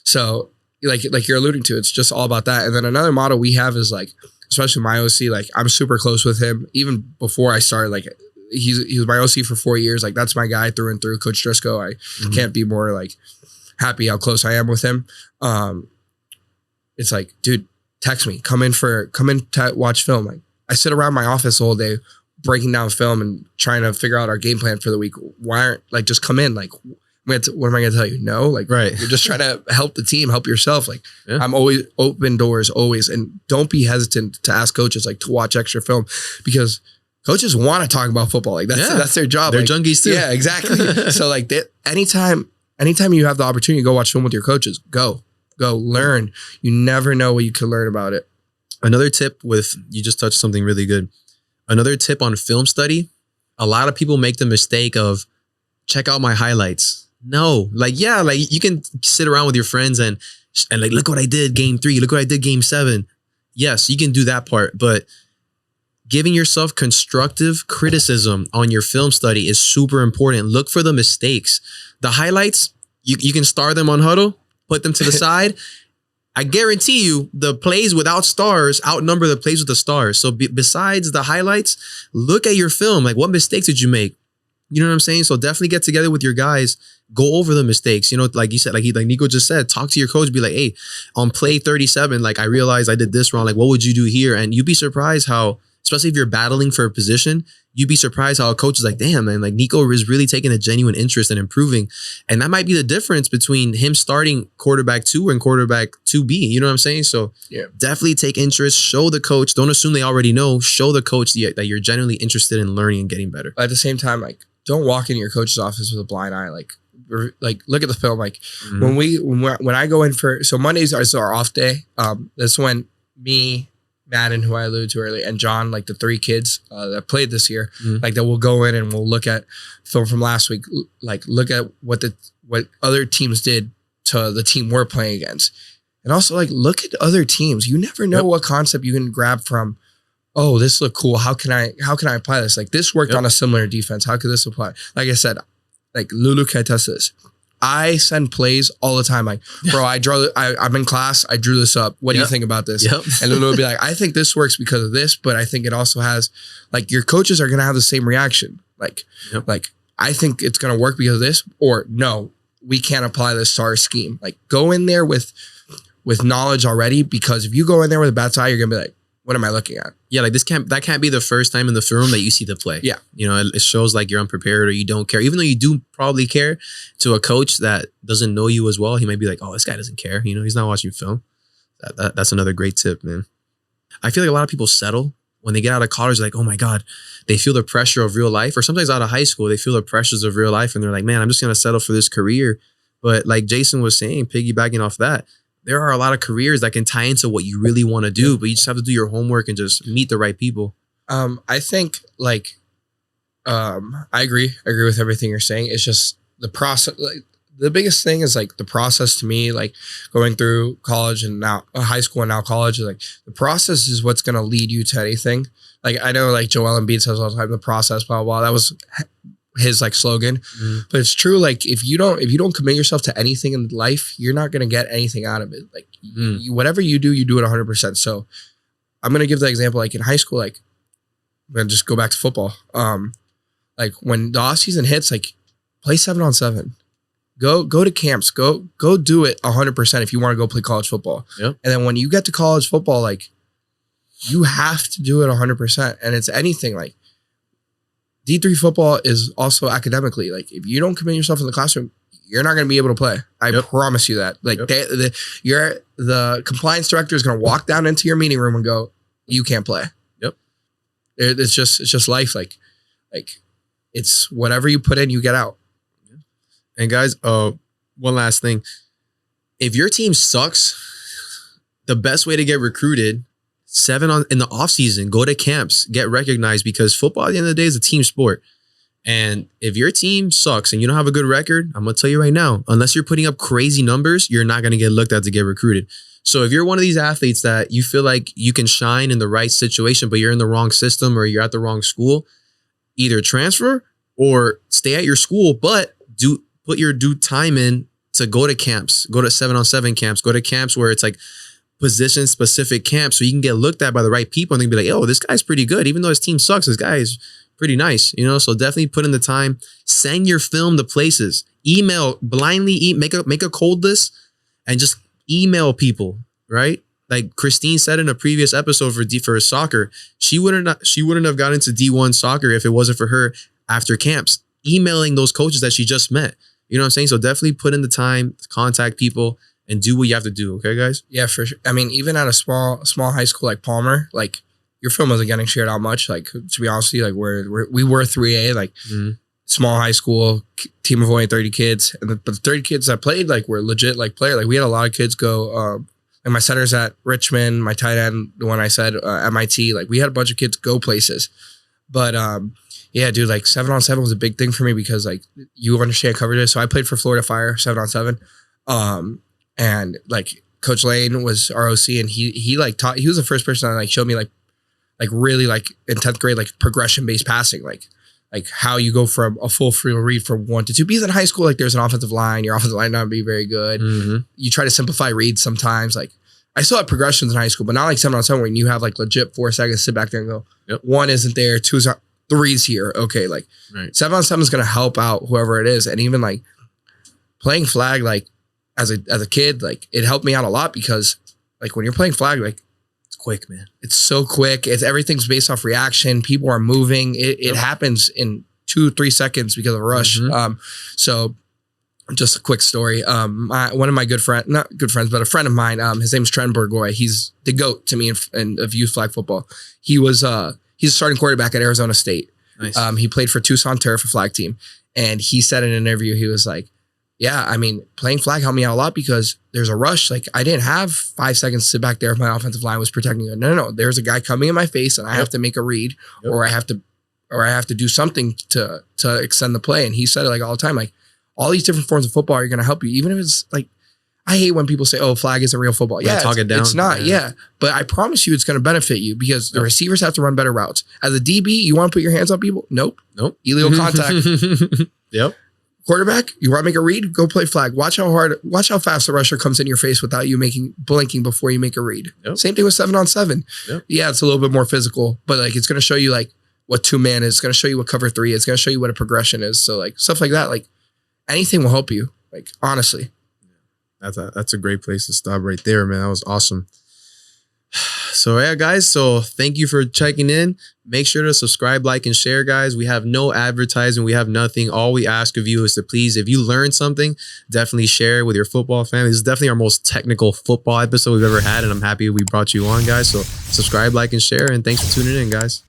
Speaker 1: So like you're alluding to, it's just all about that. And then another model we have is, like, especially my OC, like, I'm super close with him. Even before I started, like, he was my OC for 4 years. Like, that's my guy through and through, Coach Driscoll. I can't be more, like, happy how close I am with him. It's like, dude, text me, come in to watch film. Like, I sit around my office all day breaking down film and trying to figure out our game plan for the week. Why aren't, like, just come in? Like, what am I going to tell you? No, like, you're just trying to help the team, help yourself. Like, I'm always open doors, always. And don't be hesitant to ask coaches, like, to watch extra film, because coaches want to talk about football. Like, that's their job.
Speaker 2: They're
Speaker 1: like,
Speaker 2: junkies too.
Speaker 1: Yeah, exactly. So like, anytime you have the opportunity to go watch film with your coaches, go learn. You never know what you can learn about it.
Speaker 2: Another tip you just touched something really good. Another tip on film study. A lot of people make the mistake of, check out my highlights. No, like you can sit around with your friends and like, look what I did game 3. Look what I did game 7. Yes, you can do that part, but giving yourself constructive criticism on your film study is super important. Look for the mistakes. The highlights, you can star them on Huddle, put them to the side. I guarantee you the plays without stars outnumber the plays with the stars. So besides the highlights, look at your film. Like, what mistakes did you make? You know what I'm saying? So definitely get together with your guys, go over the mistakes. Like you said, like Nico just said, talk to your coach, be like, hey, on play 37, like, I realized I did this wrong. Like, what would you do here? And you'd be surprised how, especially if you're battling for a position, you'd be surprised how a coach is like, damn, man, like, Nico is really taking a genuine interest in improving. And that might be the difference between him starting quarterback 2 and quarterback 2B. You know what I'm saying? So definitely take interest, show the coach. Don't assume they already know. Show the coach that you're genuinely interested in learning and getting better.
Speaker 1: At the same time, like, don't walk into your coach's office with a blind eye. Like, look at the film. Like, when I go in so Mondays is our off day. That's when me, Madden, who I alluded to earlier, and John, like the 3 kids that played this year, like, that we'll go in and we'll look at film from last week, like, look at what other teams did to the team we're playing against. And also, like, look at other teams. You never know what concept you can grab from, oh, this looked cool. How can I apply this? Like, this worked on a similar defense. How could this apply? Like I said, like, Lulu can attest to this. I send plays all the time. Like, bro, I'm in class. I drew this up. What do you think about this? And Lulu would be like, I think this works because of this, but I think it also has, like, your coaches are going to have the same reaction. Like, I think it's going to work because of this, or no, we can't apply this to our scheme. Like, go in there with knowledge already, because if you go in there with a bad side, you're going to be like, what am I looking at?
Speaker 2: Yeah, like that can't be the first time in the film that you see the play.
Speaker 1: Yeah.
Speaker 2: You know, it shows like you're unprepared or you don't care. Even though you do probably care, to a coach that doesn't know you as well, he might be like, oh, this guy doesn't care. You know, he's not watching film. That's another great tip, man. I feel like a lot of people settle when they get out of college, like, oh my God, they feel the pressure of real life. Or sometimes out of high school, they feel the pressures of real life and they're like, man, I'm just going to settle for this career. But like Jason was saying, piggybacking off that, there are a lot of careers that can tie into what you really want to do, but you just have to do your homework and just meet the right people.
Speaker 1: I think like, I agree with everything you're saying. It's just the process. Like, the biggest thing is like the process to me, like going through college and now high school and now college, is like the process is what's going to lead you to anything. Like I know like Joel Embiid says all the time, the process, blah, blah, blah. That was his like slogan, but it's true. Like if you don't commit yourself to anything in life, you're not going to get anything out of it. Like whatever you do it 100%. So I'm going to give the example, like in high school, like I'm going to just go back to football. Like when the off season hits, like play 7-on-7, go to camps, go do it 100% if you want to go play college football.
Speaker 2: Yep.
Speaker 1: And then when you get to college football, like you have to do it 100%. And it's anything like, D3 football is also academically, like if you don't commit yourself in the classroom, you're not going to be able to play. I promise you that. Like the compliance director is going to walk down into your meeting room and go, you can't play.
Speaker 2: Yep.
Speaker 1: It's just life. Like it's whatever you put in, you get out.
Speaker 2: And guys, one last thing. If your team sucks, the best way to get recruited, in the off season, go to camps, get recognized, because football at the end of the day is a team sport. And if your team sucks and you don't have a good record, I'm going to tell you right now, unless you're putting up crazy numbers, you're not going to get looked at to get recruited. So if you're one of these athletes that you feel like you can shine in the right situation, but you're in the wrong system or you're at the wrong school, either transfer or stay at your school, but put your due time in to go to camps, go to 7-on-7 camps, go to camps where it's like position specific camps so you can get looked at by the right people and they can be like, oh, this guy's pretty good. Even though his team sucks, this guy is pretty nice, you know? So definitely put in the time, send your film to places, email, blindly make a cold list and just email people, right? Like Christine said in a previous episode for soccer, she wouldn't have gotten into D1 soccer if it wasn't for her after camps, emailing those coaches that she just met. You know what I'm saying? So definitely put in the time, contact people, and do what you have to do. Okay, guys?
Speaker 1: Yeah, for sure. I mean, even at a small high school like Palmer, like your film wasn't getting shared out much. Like, to be honest with you, like we were 3A, like small high school, team of only 30 kids. But the 30 kids that played, like, were legit, like, player. Like, we had a lot of kids go, and my center's at Richmond, my tight end, the one I said, MIT. Like, we had a bunch of kids go places. But, yeah, dude, like 7-on-7 was a big thing for me because like you understand coverages. So I played for Florida Fire 7-on-7. And like Coach Lane was ROC and he like taught, he was the first person that like showed me like really like in 10th grade, like progression based passing, like how you go from a full free read from 1 to 2. Because in high school, like there's an offensive line, your offensive line not be very good. You try to simplify reads sometimes. Like I still had progressions in high school, but not like 7-on-7 when you have like legit 4 seconds, sit back there and go, 1 isn't there, 2's not, 3's here. Okay, like 7-on-7 is going to help out whoever it is. And even like playing flag, like as a kid, like it helped me out a lot because like when you're playing flag, like
Speaker 2: it's quick, man.
Speaker 1: It's so quick. Everything's based off reaction. People are moving. It happens in 2-3 seconds because of a rush. So just a quick story. One of my not good friends, but a friend of mine, his name's Trent Burgoy. He's the GOAT to me of youth flag football. He's a starting quarterback at Arizona State.
Speaker 2: Nice.
Speaker 1: He played for Tucson Turf, a flag team. And he said in an interview, he was like, yeah, I mean, playing flag helped me out a lot because there's a rush. Like I didn't have 5 seconds to sit back there if my offensive line was protecting it. No. There's a guy coming in my face and I have to make a read or I have to do something to extend the play. And he said it like all the time, like all these different forms of football are going to help you. Even if it's like, I hate when people say, oh, flag isn't real football. Yeah,
Speaker 2: talk it down.
Speaker 1: It's not. Yeah. But I promise you it's going to benefit you because the receivers have to run better routes. As a DB, you want to put your hands on people? Nope. Illegal contact. Quarterback, you want to make a read? Go play flag. Watch how fast the rusher comes in your face without you blinking before you make a read. Same thing with 7-on-7. Yeah, it's a little bit more physical, but like it's going to show you like what 2-man is. It's going to show you what cover 3 is. It's going to show you what a progression is. So like stuff like that, like anything will help you. Like honestly.
Speaker 2: That's a great place to stop right there, man. That was awesome. So yeah, guys. So thank you for checking in. Make sure to subscribe, like, and share, guys. We have no advertising. We have nothing. All we ask of you is to please, if you learned something, definitely share it with your football family. This is definitely our most technical football episode we've ever had, and I'm happy we brought you on, guys. So subscribe, like, and share, and thanks for tuning in, guys.